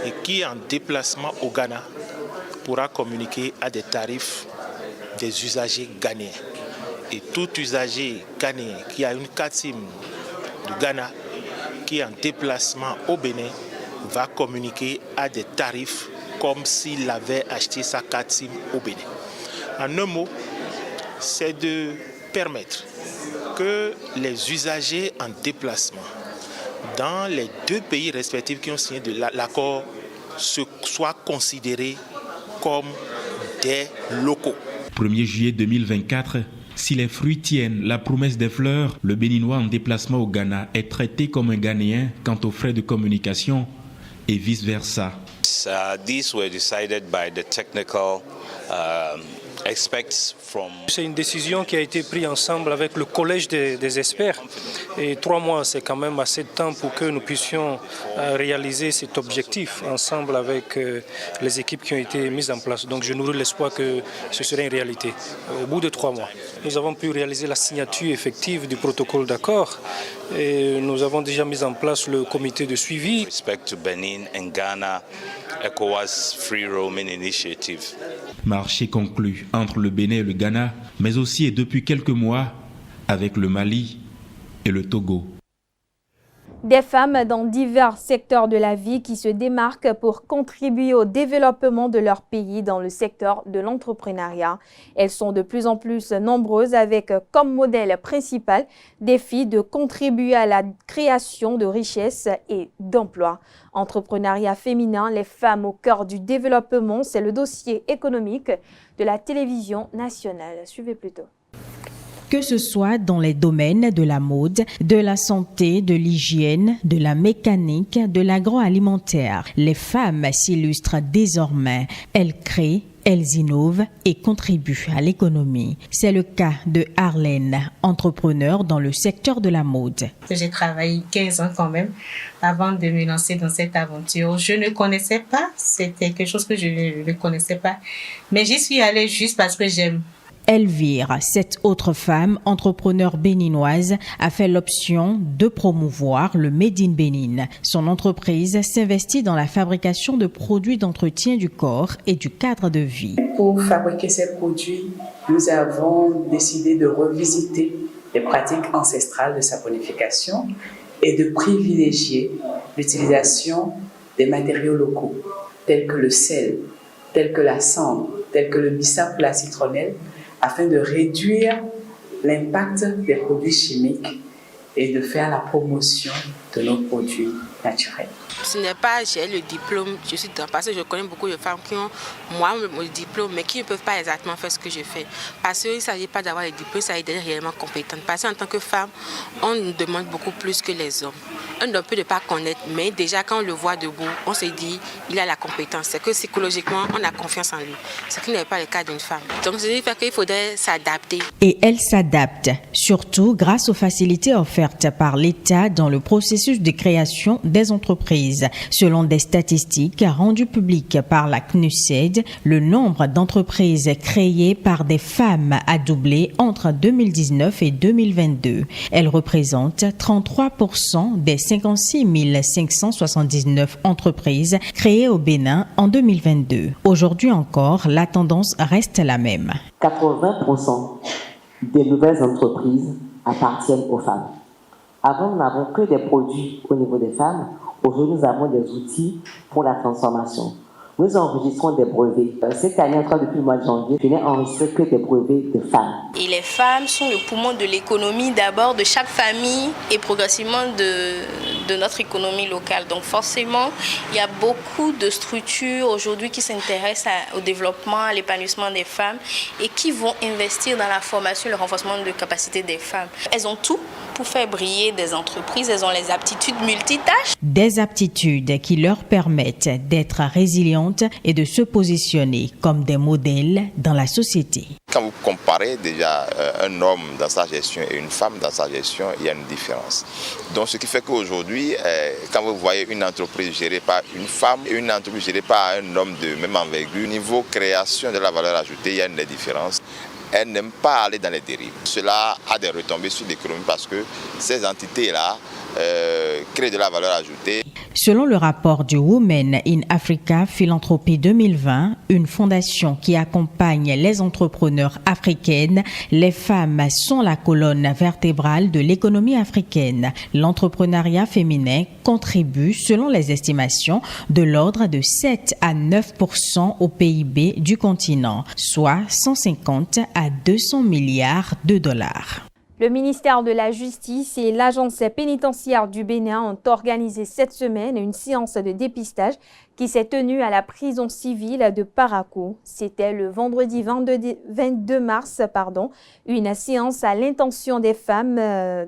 et qui est en déplacement au Ghana pourra communiquer à des tarifs des usagers ghanéens. Et tout usager ghanéen qui a une carte SIM du Ghana qui est en déplacement au Bénin va communiquer à des tarifs comme s'il avait acheté sa carte SIM au Bénin. En un mot, c'est de permettre que les usagers en déplacement dans les deux pays respectifs qui ont signé l'accord soient considérés comme des locaux. 1er juillet 2024, si les fruits tiennent la promesse des fleurs, le Béninois en déplacement au Ghana est traité comme un Ghanéen quant aux frais de communication et vice-versa. These were decided by the technical C'est une décision qui a été prise ensemble avec le collège des experts. Et 3 mois, c'est quand même assez de temps pour que nous puissions réaliser cet objectif ensemble avec les équipes qui ont été mises en place. Donc je nourris l'espoir que ce serait une réalité. Au bout de 3 mois, nous avons pu réaliser la signature effective du protocole d'accord. Et nous avons déjà mis en place le comité de suivi. Respect to Benin and Ghana, ECOWAS Free Roaming Initiative. Marché conclu entre le Bénin et le Ghana, mais aussi et depuis quelques mois avec le Mali et le Togo. Des femmes dans divers secteurs de la vie qui se démarquent pour contribuer au développement de leur pays dans le secteur de l'entrepreneuriat. Elles sont de plus en plus nombreuses avec comme modèle principal des filles de contribuer à la création de richesses et d'emplois. Entrepreneuriat féminin, les femmes au cœur du développement, c'est le dossier économique de la télévision nationale. Suivez plutôt. Que ce soit dans les domaines de la mode, de la santé, de l'hygiène, de la mécanique, de l'agroalimentaire, les femmes s'illustrent désormais. Elles créent, elles innovent et contribuent à l'économie. C'est le cas de Arlène, entrepreneur dans le secteur de la mode. J'ai travaillé 15 ans quand même avant de me lancer dans cette aventure. Je ne connaissais pas, c'était quelque chose que je ne connaissais pas, mais j'y suis allée juste parce que j'aime. Elvire, cette autre femme, entrepreneure béninoise, a fait l'option de promouvoir le Made in Bénin. Son entreprise s'investit dans la fabrication de produits d'entretien du corps et du cadre de vie. Pour fabriquer ces produits, nous avons décidé de revisiter les pratiques ancestrales de saponification et de privilégier l'utilisation des matériaux locaux, tels que le sel, tels que la cendre, tels que le bissap ou la citronnelle, afin de réduire l'impact des produits chimiques et de faire la promotion de nos produits naturels. Ce n'est pas j'ai le diplôme, je suis dedans, parce que je connais beaucoup de femmes qui ont moi le diplôme, mais qui ne peuvent pas exactement faire ce que je fais. Parce qu'il ne s'agit pas d'avoir le diplôme, il s'agit d'être réellement compétente. Parce qu'en tant que femme, on nous demande beaucoup plus que les hommes. On ne peut pas connaître, mais déjà quand on le voit debout, on se dit il a la compétence. C'est que psychologiquement, on a confiance en lui. Ce qui n'est pas le cas d'une femme. Donc, ça veut dire qu'il faudrait s'adapter. Et elle s'adapte, surtout grâce aux facilités offertes par l'État dans le processus de création des entreprises. Selon des statistiques rendues publiques par la CNUSED, le nombre d'entreprises créées par des femmes a doublé entre 2019 et 2022. Elles représentent 33% des 56 579 entreprises créées au Bénin en 2022. Aujourd'hui encore, la tendance reste la même. 80% des nouvelles entreprises appartiennent aux femmes. Avant, nous n'avons que des produits au niveau des femmes. Aujourd'hui, nous avons des outils pour la transformation. Nous enregistrons des brevets. Cette année, en tout cas depuis le mois de janvier, je n'ai enregistré que des brevets de femmes. Et les femmes sont le poumon de l'économie d'abord de chaque famille et progressivement de notre économie locale. Donc forcément, il y a beaucoup de structures aujourd'hui qui s'intéressent au développement, à l'épanouissement des femmes et qui vont investir dans la formation et le renforcement de capacités des femmes. Elles ont tout pour faire briller des entreprises, elles ont les aptitudes multitâches. Des aptitudes qui leur permettent d'être résilientes et de se positionner comme des modèles dans la société. Quand vous comparez déjà un homme dans sa gestion et une femme dans sa gestion, il y a une différence. Donc ce qui fait qu'aujourd'hui, quand vous voyez une entreprise gérée par une femme et une entreprise gérée par un homme de même envergure, niveau création de la valeur ajoutée, il y a une différence. Elles n'aiment pas aller dans les dérives. Cela a des retombées sur l'économie parce que ces entités-là créent de la valeur ajoutée. Selon le rapport du Women in Africa Philanthropy 2020, une fondation qui accompagne les entrepreneurs africaines, les femmes sont la colonne vertébrale de l'économie africaine. L'entrepreneuriat féminin contribue, selon les estimations, de l'ordre de 7 à 9% au PIB du continent, soit 150 à 200 milliards de dollars. Le ministère de la Justice et l'Agence pénitentiaire du Bénin ont organisé cette semaine une séance de dépistage qui s'est tenue à la prison civile de Parakou. C'était le vendredi 22 mars, une séance à l'intention des femmes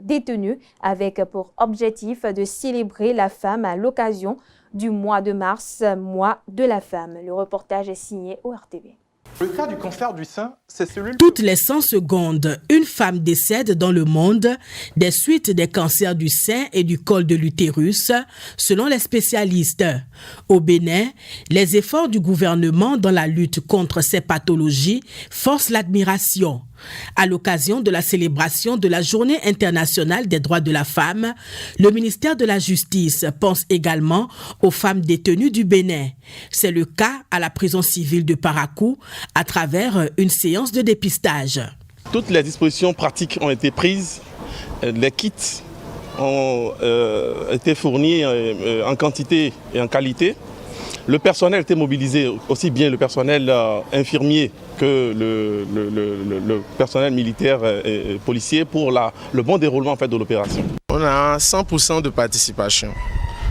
détenues avec pour objectif de célébrer la femme à l'occasion du mois de mars, mois de la femme. Le reportage est signé ORTV. Le cas du cancer du sein, c'est celui... Toutes les 100 secondes, une femme décède dans le monde des suites des cancers du sein et du col de l'utérus, selon les spécialistes. Au Bénin, les efforts du gouvernement dans la lutte contre ces pathologies forcent l'admiration. À l'occasion de la célébration de la Journée internationale des droits de la femme, le ministère de la Justice pense également aux femmes détenues du Bénin. C'est le cas à la prison civile de Parakou à travers une séance de dépistage. Toutes les dispositions pratiques ont été prises, les kits ont été fournis en quantité et en qualité. Le personnel était mobilisé, aussi bien le personnel infirmier que le personnel militaire et policier pour le bon déroulement de l'opération. On a 100% de participation.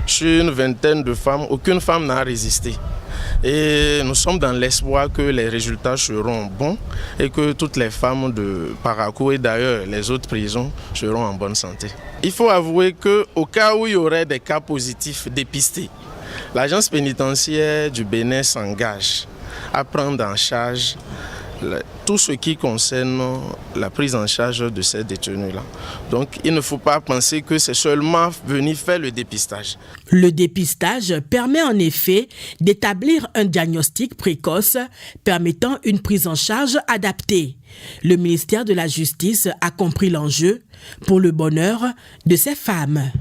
Sur une vingtaine de femmes, aucune femme n'a résisté. Et nous sommes dans l'espoir que les résultats seront bons et que toutes les femmes de Parakou et d'ailleurs les autres prisons seront en bonne santé. Il faut avouer qu'au cas où il y aurait des cas positifs dépistés, l'agence pénitentiaire du Bénin s'engage à prendre en charge tout ce qui concerne la prise en charge de ces détenus-là. Donc il ne faut pas penser que c'est seulement venir faire le dépistage. Le dépistage permet en effet d'établir un diagnostic précoce permettant une prise en charge adaptée. Le ministère de la Justice a compris l'enjeu pour le bonheur de ces femmes.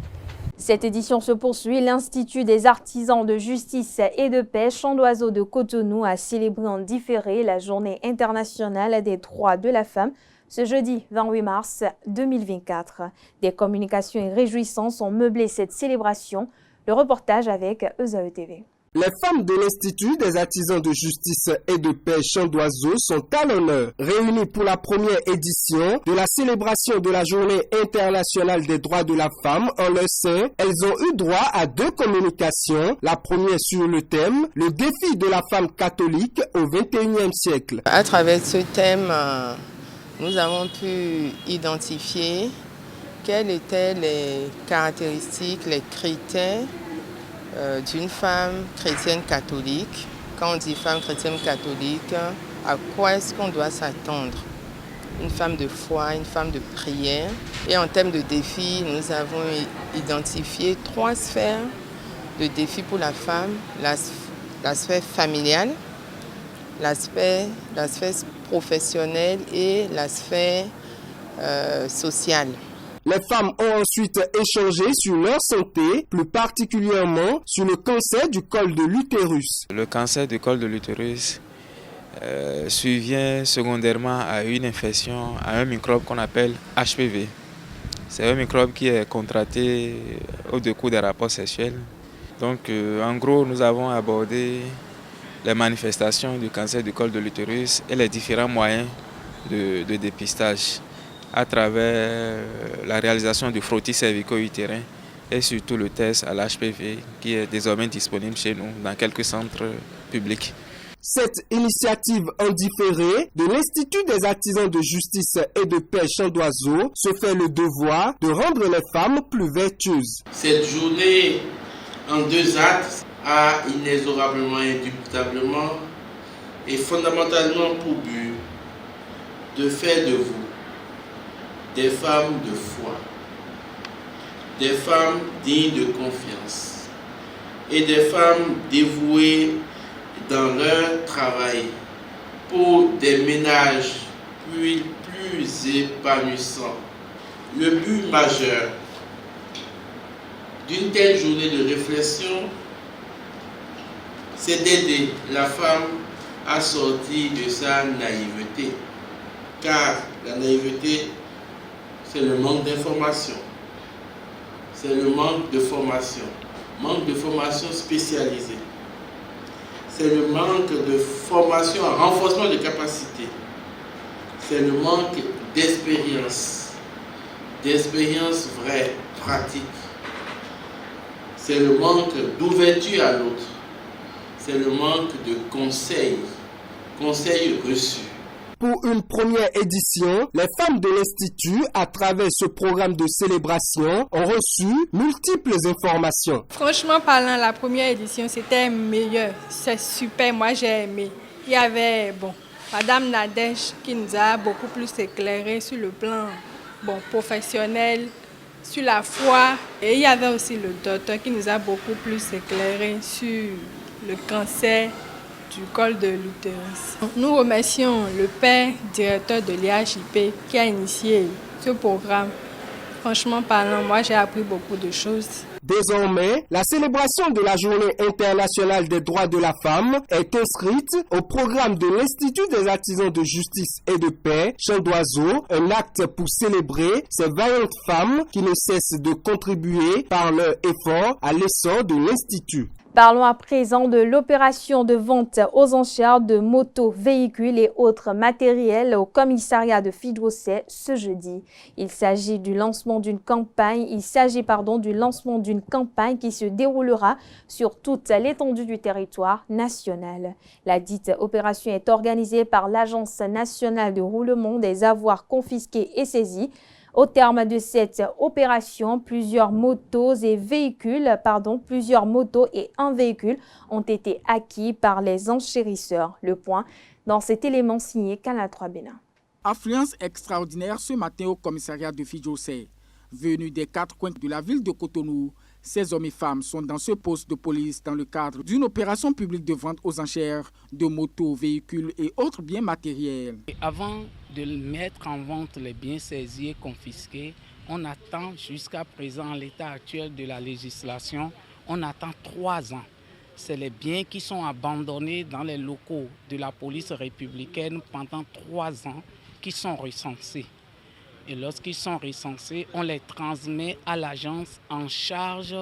Cette édition se poursuit. L'Institut des artisans de justice et de paix Chant d'Oiseau de Cotonou a célébré en différé la Journée internationale des droits de la femme ce jeudi 28 mars 2024. Des communications et réjouissances ont meublé cette célébration. Le reportage avec ESAE TV. Les femmes de l'Institut des artisans de justice et de paix Chant d'Oiseau sont à l'honneur. Réunies pour la première édition de la célébration de la Journée internationale des droits de la femme en leur sein, elles ont eu droit à 2 communications. La première sur le thème « Le défi de la femme catholique au XXIe siècle ». À travers ce thème, nous avons pu identifier quelles étaient les caractéristiques, les critères d'une femme chrétienne catholique. Quand on dit femme chrétienne catholique, à quoi est-ce qu'on doit s'attendre? Une femme de foi, une femme de prière. Et en termes de défis, nous avons identifié 3 sphères de défis pour la femme. La sphère familiale, la sphère professionnelle et la sphère sociale. Les femmes ont ensuite échangé sur leur santé, plus particulièrement sur le cancer du col de l'utérus. Le cancer du col de l'utérus survient secondairement à une infection, à un microbe qu'on appelle HPV. C'est un microbe qui est contracté au décours des rapports sexuels. Donc en gros, nous avons abordé les manifestations du cancer du col de l'utérus et les différents moyens de dépistage à travers la réalisation du frottis cervico-utérin et surtout le test à l'HPV qui est désormais disponible chez nous dans quelques centres publics. Cette initiative en différé de l'Institut des artisans de justice et de paix Chant d'Oiseau se fait le devoir de rendre les femmes plus vertueuses. Cette journée en 2 actes a inexorablement, indubitablement et fondamentalement pour but de faire de vous des femmes de foi, des femmes dignes de confiance et des femmes dévouées dans leur travail pour des ménages plus épanouissants. Le but majeur d'une telle journée de réflexion, c'est d'aider la femme à sortir de sa naïveté, car la naïveté, c'est le manque d'information, c'est le manque de formation spécialisée, c'est le manque de formation en renforcement de capacité, c'est le manque d'expérience vraie, pratique, c'est le manque d'ouverture à l'autre, c'est le manque de conseils reçus. Pour une première édition, les femmes de l'Institut, à travers ce programme de célébration, ont reçu multiples informations. Franchement parlant, la première édition, c'était meilleur. C'est super, moi j'ai aimé. Il y avait Madame Nadège qui nous a beaucoup plus éclairé sur le plan professionnel, sur la foi. Et il y avait aussi le docteur qui nous a beaucoup plus éclairé sur le cancer du col de l'utérus. Nous remercions le père directeur de l'IHIP qui a initié ce programme. Franchement parlant, moi j'ai appris beaucoup de choses. Désormais, la célébration de la Journée internationale des droits de la femme est inscrite au programme de l'Institut des artisans de justice et de paix Chant d'Oiseau, un acte pour célébrer ces vaillantes femmes qui ne cessent de contribuer par leur effort à l'essor de l'Institut. Parlons à présent de l'opération de vente aux enchères de motos, véhicules et autres matériels au commissariat de Fidrocet ce jeudi. Il s'agit du lancement d'une campagne qui se déroulera sur toute l'étendue du territoire national. La dite opération est organisée par l'Agence nationale de roulement des avoirs confisqués et saisis. Au terme de cette opération, plusieurs motos et un véhicule ont été acquis par les enchérisseurs. Le point dans cet élément signé Canal 3 Bénin. Affluence extraordinaire ce matin au commissariat de Fidjosé. Venus des 4 coins de la ville de Cotonou, ces hommes et femmes sont dans ce poste de police dans le cadre d'une opération publique de vente aux enchères de motos, véhicules et autres biens matériels. Avant de mettre en vente les biens saisis et confisqués, on attend jusqu'à présent, l'état actuel de la législation, on attend 3 ans. C'est les biens qui sont abandonnés dans les locaux de la police républicaine pendant 3 ans qui sont recensés. Et lorsqu'ils sont recensés, on les transmet à l'agence en charge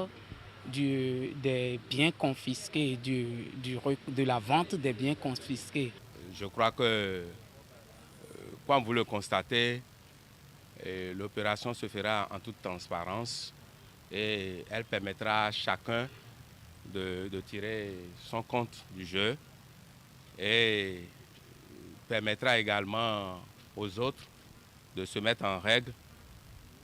des biens confisqués, de la vente des biens confisqués. Je crois que, comme vous le constatez, l'opération se fera en toute transparence et elle permettra à chacun de tirer son compte du jeu et permettra également aux autres de se mettre en règle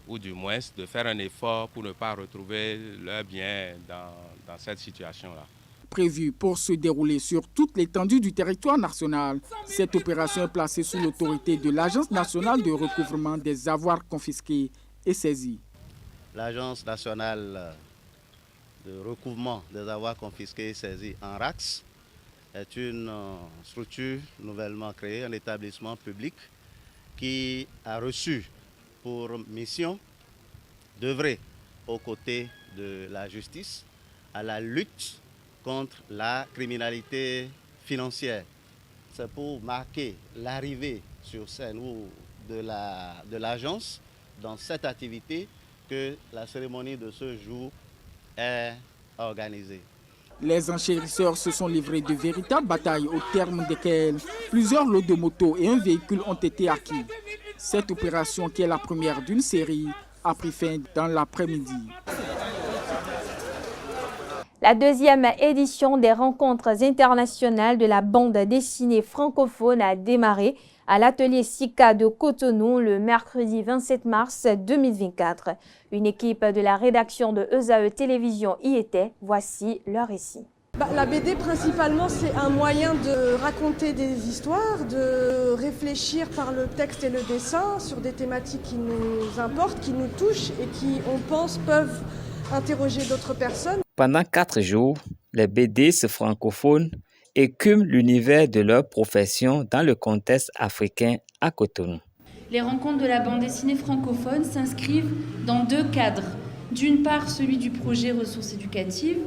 ou du moins de faire un effort pour ne pas retrouver leurs biens dans cette situation-là. Prévue pour se dérouler sur toute l'étendue du territoire national, cette opération est placée sous l'autorité de l'Agence nationale de recouvrement des avoirs confisqués et saisis. L'Agence nationale de recouvrement des avoirs confisqués et saisis en RACS est une structure nouvellement créée, un établissement public qui a reçu pour mission d'œuvrer aux côtés de la justice à la lutte contre la criminalité financière. C'est pour marquer l'arrivée sur scène de l'agence dans cette activité que la cérémonie de ce jour est organisée. Les enchérisseurs se sont livrés de véritables batailles au terme desquelles plusieurs lots de motos et un véhicule ont été acquis. Cette opération, qui est la première d'une série, a pris fin dans l'après-midi. La deuxième édition des rencontres internationales de la bande dessinée francophone a démarré à l'atelier SICA de Cotonou le mercredi 27 mars 2024. Une équipe de la rédaction de ESAE Télévision y était. Voici leur récit. La BD, principalement, c'est un moyen de raconter des histoires, de réfléchir par le texte et le dessin sur des thématiques qui nous importent, qui nous touchent et qui, on pense, peuvent interroger d'autres personnes. Pendant 4 jours, les BDistes francophones écument l'univers de leur profession dans le contexte africain à Cotonou. Les rencontres de la bande dessinée francophone s'inscrivent dans 2 cadres. D'une part, celui du projet Ressources éducatives,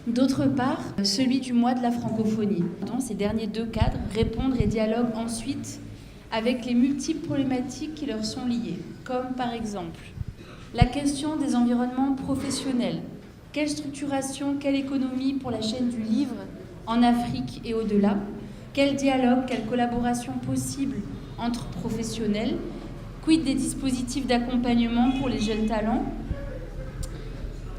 d'autre part, celui du mois de la francophonie. Dans ces derniers 2 cadres, répondre et dialoguent ensuite avec les multiples problématiques qui leur sont liées, comme par exemple la question des environnements professionnels. Quelle structuration, quelle économie pour la chaîne du livre en Afrique et au-delà? Quel dialogue, quelle collaboration possible entre professionnels? Quid des dispositifs d'accompagnement pour les jeunes talents?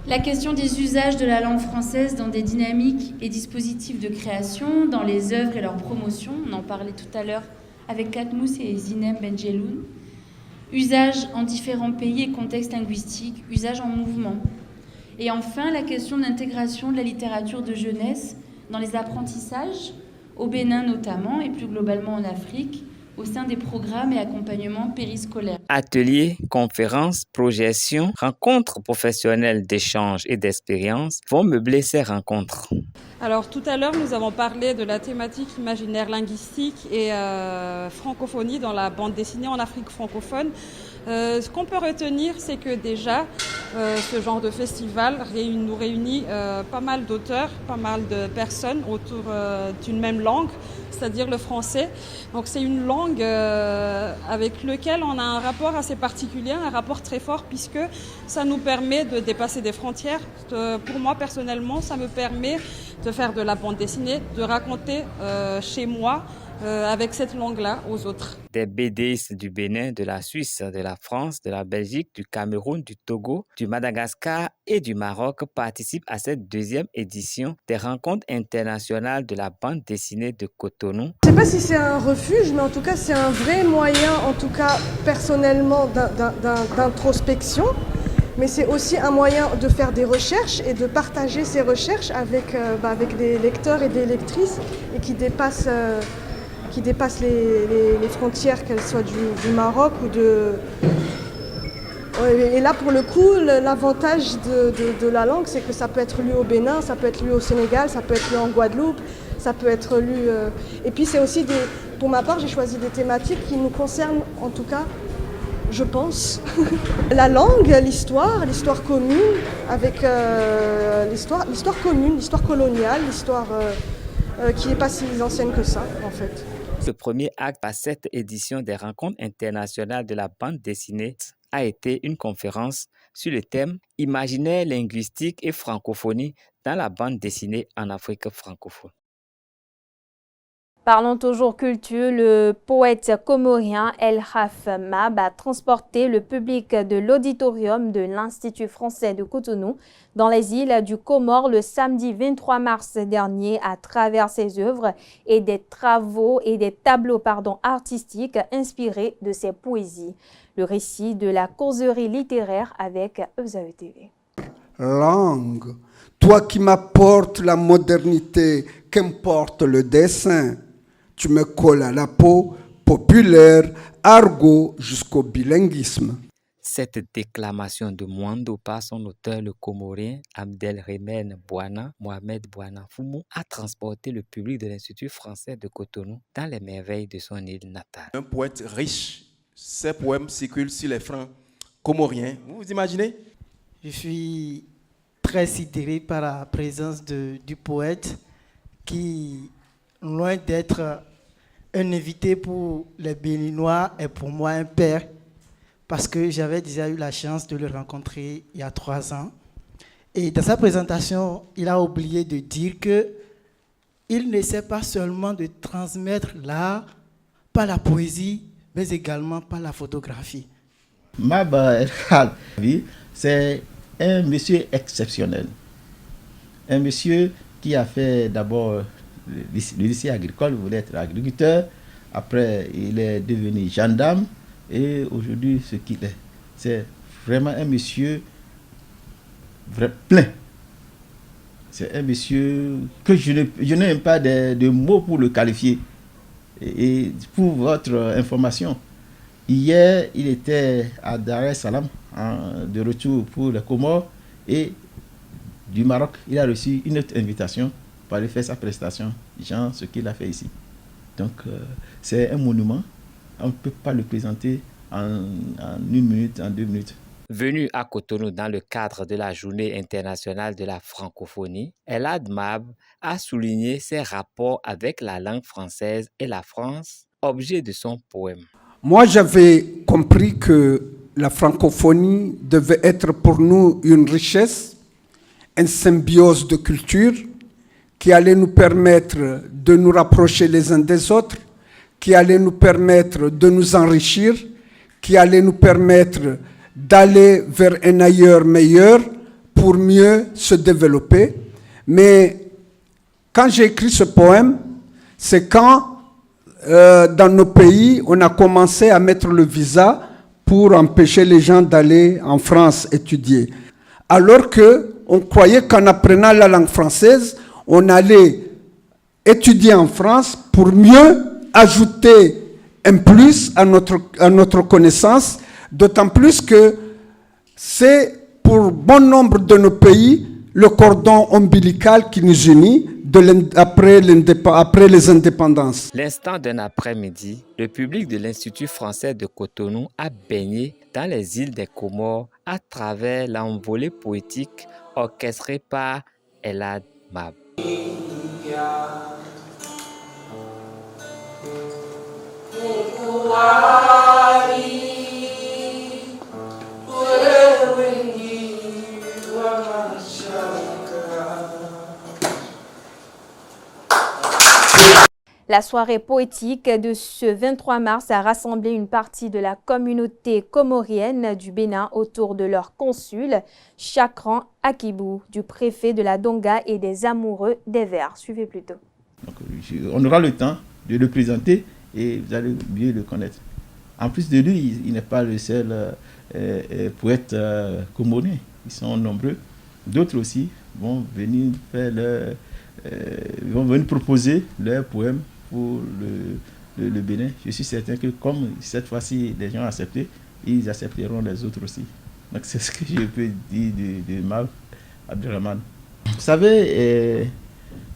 La question des usages de la langue française dans des dynamiques et dispositifs de création, dans les œuvres et leur promotion. On en parlait tout à l'heure avec Katmous et Zinem Benjeloun. Usage en différents pays et contextes linguistiques, usage en mouvement. Et enfin, la question de l'intégration de la littérature de jeunesse dans les apprentissages, au Bénin notamment, et plus globalement en Afrique, au sein des programmes et accompagnements périscolaires. Ateliers, conférences, projections, rencontres professionnelles d'échange et d'expérience vont meubler ces rencontres. Alors tout à l'heure, nous avons parlé de la thématique imaginaire linguistique et francophonie dans la bande dessinée en Afrique francophone. Ce qu'on peut retenir, c'est que déjà, ce genre de festival nous réunit pas mal d'auteurs, pas mal de personnes autour d'une même langue, c'est-à-dire le français. Donc c'est une langue avec laquelle on a un rapport assez particulier, un rapport très fort, puisque ça nous permet de dépasser des frontières. Pour moi, personnellement, ça me permet de faire de la bande dessinée, de raconter chez moi, avec cette langue-là aux autres. Des BDistes du Bénin, de la Suisse, de la France, de la Belgique, du Cameroun, du Togo, du Madagascar et du Maroc participent à cette deuxième édition des rencontres internationales de la bande dessinée de Cotonou. Je ne sais pas si c'est un refuge, mais en tout cas c'est un vrai moyen, en tout cas personnellement, d'introspection. Mais c'est aussi un moyen de faire des recherches et de partager ces recherches avec des lecteurs et des lectrices et qui dépassent les frontières, qu'elles soient du Maroc ou de... Et là, pour le coup, l'avantage de la langue, c'est que ça peut être lu au Bénin, ça peut être lu au Sénégal, ça peut être lu en Guadeloupe, ça peut être lu... Et puis c'est aussi pour ma part, j'ai choisi des thématiques qui nous concernent, en tout cas, je pense. La langue, l'histoire commune, avec l'histoire commune, l'histoire coloniale, l'histoire qui n'est pas si ancienne que ça, en fait. Le premier acte à cette édition des rencontres internationales de la bande dessinée a été une conférence sur le thème « Imaginaire linguistique et francophonie dans la bande dessinée en Afrique francophone ». Parlons toujours culture, le poète comorien El Haf Mab a transporté le public de l'auditorium de l'Institut français de Cotonou dans les îles du Comore le samedi 23 mars dernier à travers ses œuvres et des travaux et des tableaux artistiques inspirés de ses poésies. Le récit de la causerie littéraire avec ESAE TV. Langue, toi qui m'apportes la modernité, qu'importe le dessin. Tu me colles à la peau, populaire, argot, jusqu'au bilinguisme. Cette déclamation de Mwando par son auteur, le Comorien Abdelrahmane Bouana, Mohamed Bouana Foumou, a transporté le public de l'Institut français de Cotonou dans les merveilles de son île natale. Un poète riche, ses poèmes circulent sur les flancs comoriens. Vous vous imaginez? Je suis très sidéré par la présence du poète qui, loin d'être un invité pour les Béninois, est pour moi un père, parce que j'avais déjà eu la chance de le rencontrer il y a 3 ans. Et dans sa présentation, il a oublié de dire qu'il n'essaie pas seulement de transmettre l'art par la poésie, mais également par la photographie. Mab El Haf, c'est un monsieur exceptionnel. Un monsieur qui a fait d'abord le lycée agricole, il voulait être agriculteur. Après, il est devenu gendarme. Et aujourd'hui, ce qu'il est, c'est vraiment un monsieur plein. C'est un monsieur que je n'ai même pas de mots pour le qualifier. Et pour votre information, hier, il était à Dar es Salaam, de retour pour les Comores, et du Maroc, il a reçu une autre invitation pour aller faire sa prestation, genre ce qu'il a fait ici. Donc, c'est un monument. On ne peut pas le présenter en 1 minute, en 2 minutes. Venu à Cotonou dans le cadre de la Journée internationale de la francophonie, El Haf Mab a souligné ses rapports avec la langue française et la France, objet de son poème. Moi, j'avais compris que la francophonie devait être pour nous une richesse, une symbiose de culture qui allait nous permettre de nous rapprocher les uns des autres, qui allait nous permettre de nous enrichir, qui allait nous permettre d'aller vers un ailleurs meilleur pour mieux se développer. Mais quand j'ai écrit ce poème, c'est quand dans nos pays, on a commencé à mettre le visa pour empêcher les gens d'aller en France étudier. Alors qu'on croyait qu'en apprenant la langue française, on allait étudier en France pour mieux ajouter un plus à notre connaissance, d'autant plus que c'est pour bon nombre de nos pays le cordon ombilical qui nous unit après les indépendances. L'instant d'un après-midi, le public de l'Institut français de Cotonou a baigné dans les îles des Comores à travers l'envolée poétique orchestrée par El Haf Mab. La soirée poétique de ce 23 mars a rassemblé une partie de la communauté comorienne du Bénin autour de leur consul, Chakran Akibou, du préfet de la Donga et des amoureux des Verts. Suivez plutôt. Donc, on aura le temps de le présenter et vous allez mieux le connaître. En plus de lui, il n'est pas le seul poète comorien. Ils sont nombreux. D'autres aussi vont venir vont venir proposer leurs poèmes pour le Bénin. Je suis certain que comme cette fois-ci les gens ont accepté, ils accepteront les autres aussi. Donc c'est ce que je peux dire de Mab Abdelrahmane. Vous savez,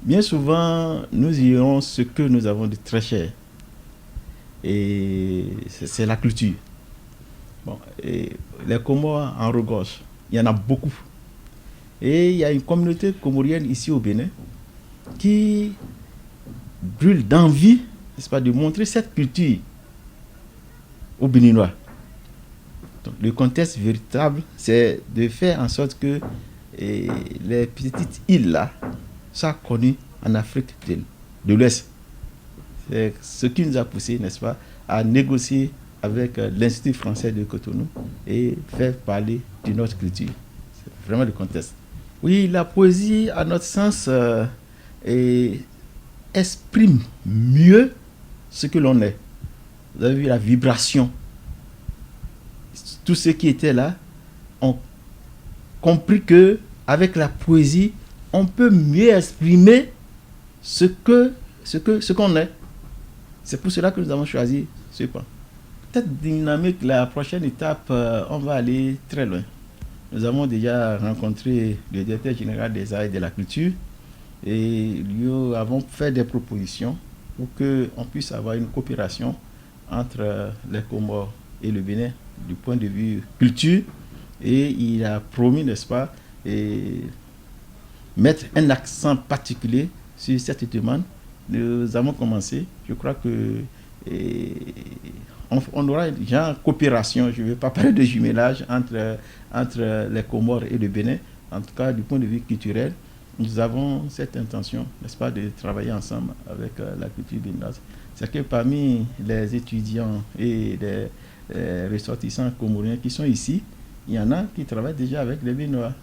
bien souvent, nous irons ce que nous avons de très cher. Et c'est la culture. Bon, et les Comores en regorgent. Il y en a beaucoup. Et il y a une communauté comorienne ici au Bénin qui brûle d'envie, n'est-ce pas, de montrer cette culture aux Béninois. Donc, le contexte véritable, c'est de faire en sorte que les petites îles là soient connues en Afrique de l'Ouest. C'est ce qui nous a poussé, n'est-ce pas, à négocier avec l'Institut français de Cotonou et faire parler de notre culture. C'est vraiment le contexte. Oui, la poésie, à notre sens, exprime mieux ce que l'on est. Vous avez vu la vibration. Tous ceux qui étaient là ont compris que avec la poésie, on peut mieux exprimer ce qu'on est. C'est pour cela que nous avons choisi ce point. Cette dynamique, la prochaine étape, on va aller très loin. Nous avons déjà rencontré le directeur général des arts et de la culture et nous avons fait des propositions pour qu'on puisse avoir une coopération entre les Comores et le Bénin du point de vue culture, et il a promis, n'est-ce pas, mettre un accent particulier sur cette demande. Nous avons commencé, je crois que on aura déjà une coopération, je ne vais pas parler de jumelage entre les Comores et le Bénin, en tout cas du point de vue culturel. Nous avons cette intention, n'est-ce pas, de travailler ensemble avec la culture béninoise. C'est que parmi les étudiants et les ressortissants comoriens qui sont ici, il y en a qui travaillent déjà avec les Béninois.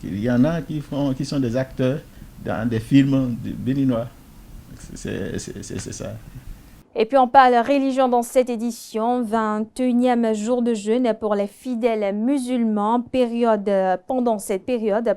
Il y en a qui sont des acteurs dans des films béninois. C'est ça. Et puis on parle religion dans cette édition, 21e jour de jeûne pour les fidèles musulmans. Pendant cette période,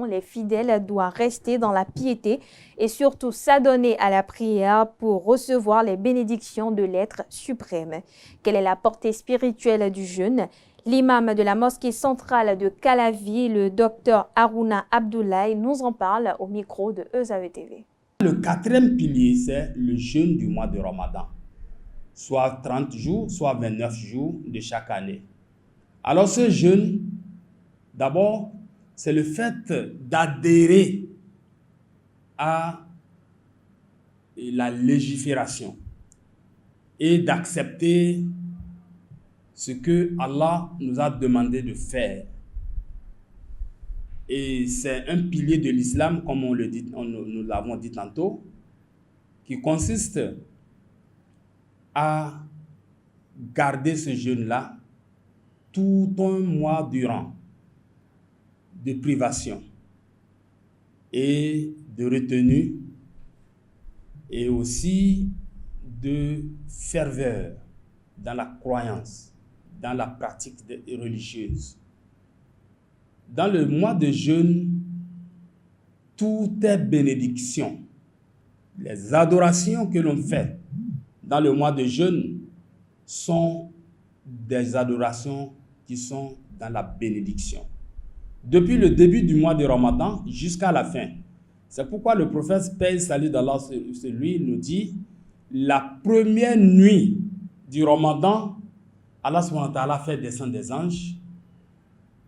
les fidèles doivent rester dans la piété et surtout s'adonner à la prière pour recevoir les bénédictions de l'être suprême. Quelle est la portée spirituelle du jeûne? L'imam de la mosquée centrale de Calavi, le docteur Harouna Abdoulaye, nous en parle au micro de ESAE TV. Le quatrième pilier, c'est le jeûne du mois de Ramadan, soit 30 jours, soit 29 jours de chaque année. Alors ce jeûne, d'abord, c'est le fait d'adhérer à la légifération et d'accepter ce que Allah nous a demandé de faire. Et c'est un pilier de l'islam, comme nous l'avons dit tantôt, qui consiste à garder ce jeûne-là tout un mois durant de privation et de retenue et aussi de ferveur dans la croyance, dans la pratique religieuse. Dans le mois de jeûne, tout est bénédiction. Les adorations que l'on fait dans le mois de jeûne sont des adorations qui sont dans la bénédiction. Depuis le début du mois de Ramadan jusqu'à la fin. C'est pourquoi le prophète, paix et salut d'Allah sur lui, nous dit la première nuit du Ramadan, Allah subhanahu wa ta'ala fait descendre des anges.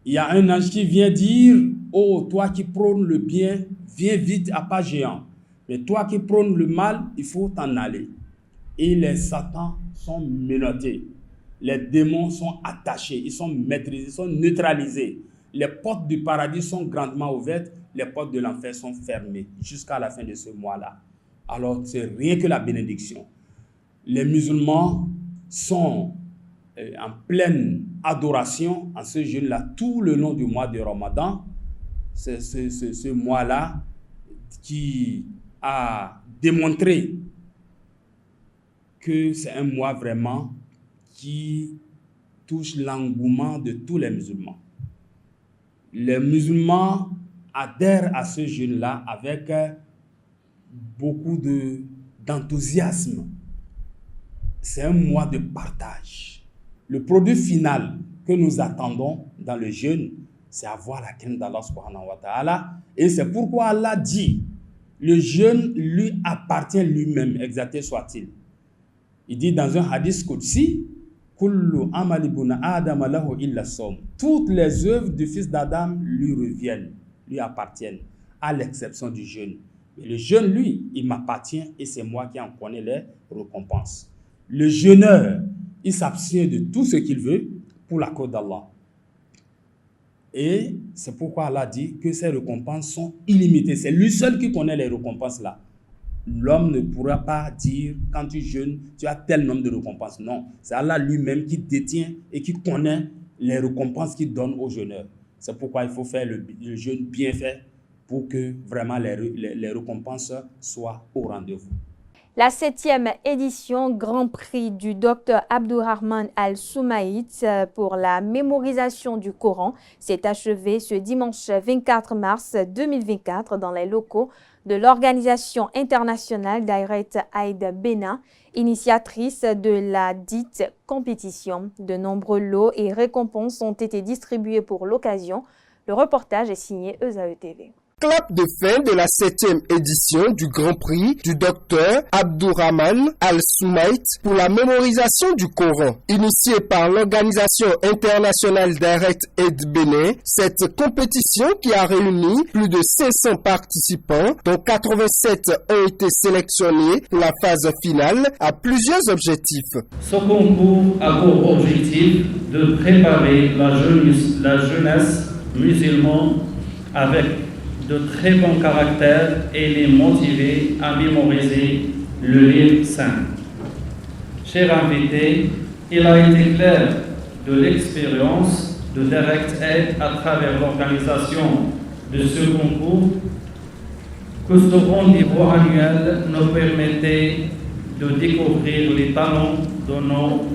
Il y a un ange qui vient dire « Oh, toi qui prônes le bien, viens vite à pas géant. Mais toi qui prônes le mal, il faut t'en aller. » Et les satans sont menottés. Les démons sont attachés, ils sont maîtrisés, ils sont neutralisés. Les portes du paradis sont grandement ouvertes, les portes de l'enfer sont fermées jusqu'à la fin de ce mois-là. Alors, c'est rien que la bénédiction. Les musulmans sont en pleine adoration en ce jeûne-là tout le long du mois de Ramadan. C'est ce mois-là qui a démontré que c'est un mois vraiment qui touche l'engouement de tous les musulmans. Les musulmans adhèrent à ce jeûne-là avec beaucoup d'enthousiasme. C'est un mois de partage. Le produit final que nous attendons dans le jeûne, c'est avoir la crainte d'Allah subhanahu wa ta'ala. Et c'est pourquoi Allah dit, le jeûne lui appartient lui-même, exalté soit-il. Il dit dans un hadith qudsi, Kullu amali buna Adam lahu illa som. Toutes les œuvres du fils d'Adam lui reviennent, lui appartiennent, à l'exception du jeûne. Mais le jeûne, lui, il m'appartient et c'est moi qui en connais les récompenses. Le jeûneur, il s'abstient de tout ce qu'il veut pour la cause d'Allah. Et c'est pourquoi Allah dit que ces récompenses sont illimitées. C'est lui seul qui connaît les récompenses là. L'homme ne pourra pas dire, quand tu jeûnes, tu as tel nombre de récompenses. Non, c'est Allah lui-même qui détient et qui connaît les récompenses qu'il donne aux jeûneurs. C'est pourquoi il faut faire le jeûne bien fait pour que vraiment les récompenses soient au rendez-vous. La 7e édition Grand Prix du Dr Abdourahmane Al-Soumaït pour la mémorisation du Coran s'est achevée ce dimanche 24 mars 2024 dans les locaux de l'Organisation internationale Direct Aid Bénin, initiatrice de la dite compétition. De nombreux lots et récompenses ont été distribués pour l'occasion. Le reportage est signé ESAE TV. Clap de fin de la 7e édition du Grand Prix du Dr Abdourahmane Al-Soumaït pour la mémorisation du Coran. Initiée par l'Organisation internationale Direct Aid Bénin, cette compétition qui a réuni plus de 500 participants, dont 87 ont été sélectionnés pour la phase finale, a plusieurs objectifs. Ce concours a pour objectif de préparer la jeunesse musulmane avec de très bons caractères et les motiver à mémoriser le livre saint. Chers invités, il a été clair de l'expérience de Direct Aid à travers l'organisation de ce concours que ce rendez-vous annuel nous permettait de découvrir les talents de nos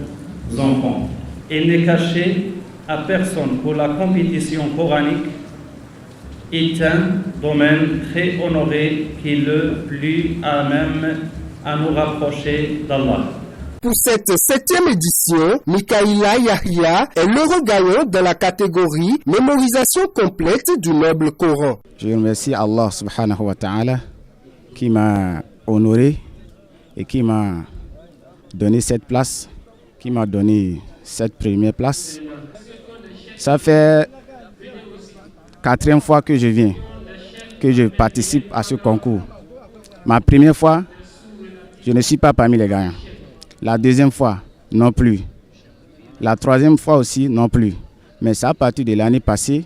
enfants. Il n'est caché à personne que la compétition coranique est un domaine très honoré qui est le plus à même à nous rapprocher d'Allah. Pour cette 7e édition, Mikaïla Yahya est l'heureux gagnant dans la catégorie mémorisation complète du noble Coran. Je remercie Allah subhanahu wa ta'ala qui m'a honoré et qui m'a donné cette place, qui m'a donné cette première place. Ça fait 4e fois que je viens, que je participe à ce concours. Ma première fois, je ne suis pas parmi les gagnants. La deuxième fois, non plus. La troisième fois aussi, non plus. Mais c'est à partir de l'année passée,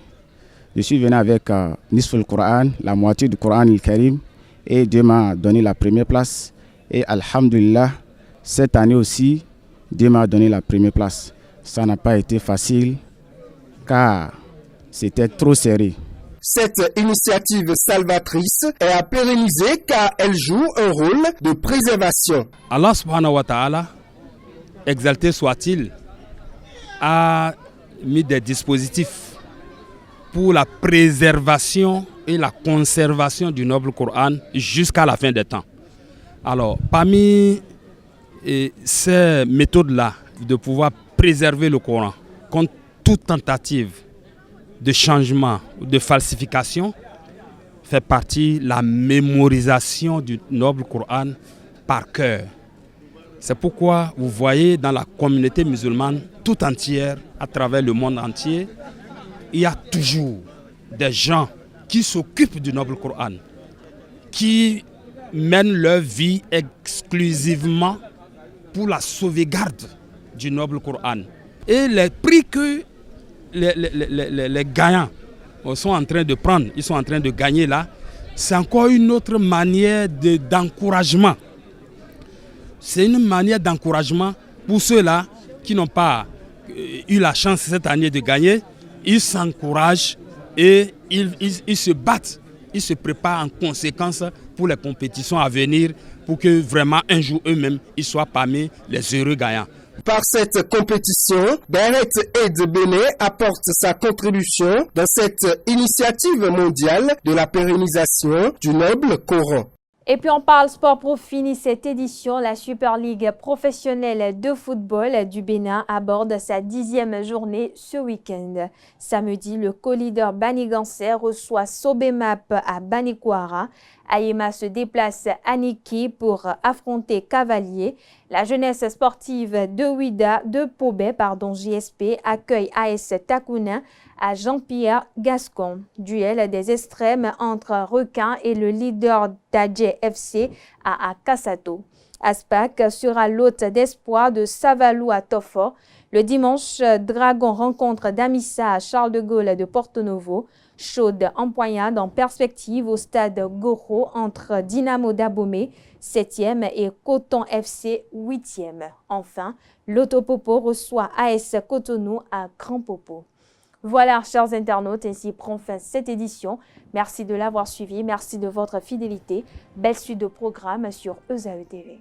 je suis venu avec Nisful Quran, la moitié du Coran al-Karim, et Dieu m'a donné la première place. Et alhamdulillah, cette année aussi, Dieu m'a donné la première place. Ça n'a pas été facile, car c'était trop serré. Cette initiative salvatrice est à pérenniser car elle joue un rôle de préservation. Allah subhanahu wa ta'ala, exalté soit-il, a mis des dispositifs pour la préservation et la conservation du noble Coran jusqu'à la fin des temps. Alors, parmi ces méthodes-là de pouvoir préserver le Coran contre toute tentative de changement ou de falsification, fait partie la mémorisation du noble Coran par cœur. C'est pourquoi vous voyez dans la communauté musulmane tout entière, à travers le monde entier, il y a toujours des gens qui s'occupent du noble Coran, qui mènent leur vie exclusivement pour la sauvegarde du noble Coran. Et les prix que les gagnants sont en train de prendre, ils sont en train de gagner là, c'est encore une autre manière d'encouragement. C'est une manière d'encouragement pour ceux-là qui n'ont pas eu la chance cette année de gagner. Ils s'encouragent et ils se battent, ils se préparent en conséquence pour les compétitions à venir, pour que vraiment un jour eux-mêmes ils soient parmi les heureux gagnants. Par cette compétition, Direct Aid Bénin apporte sa contribution dans cette initiative mondiale de la pérennisation du noble Coran. Et puis on parle sport pour finir cette édition. La Super League professionnelle de football du Bénin aborde sa 10e journée ce week-end. Samedi, le co-leader Banigansè reçoit Sobemap à Banikwara. Ayema se déplace à Niki pour affronter Cavalier. La jeunesse sportive de Pobé, JSP, accueille AS Takounin à Jean-Pierre Gascon. Duel des extrêmes entre Requin et le leader d'Adjé FC à Kassato. Aspac sera l'hôte d'espoir de Savalou à Tofor. Le dimanche, Dragon rencontre Damissa à Charles de Gaulle de Porto Novo. Chaude empoignade en perspective au stade Goro entre Dynamo d'Abomey, 7e, et Coton FC, 8e. Enfin, l'Autopopo reçoit AS Cotonou à Grand Popo. Voilà, chers internautes, ainsi prend fin cette édition. Merci de l'avoir suivi, merci de votre fidélité. Belle suite de programmes sur ESAE TV.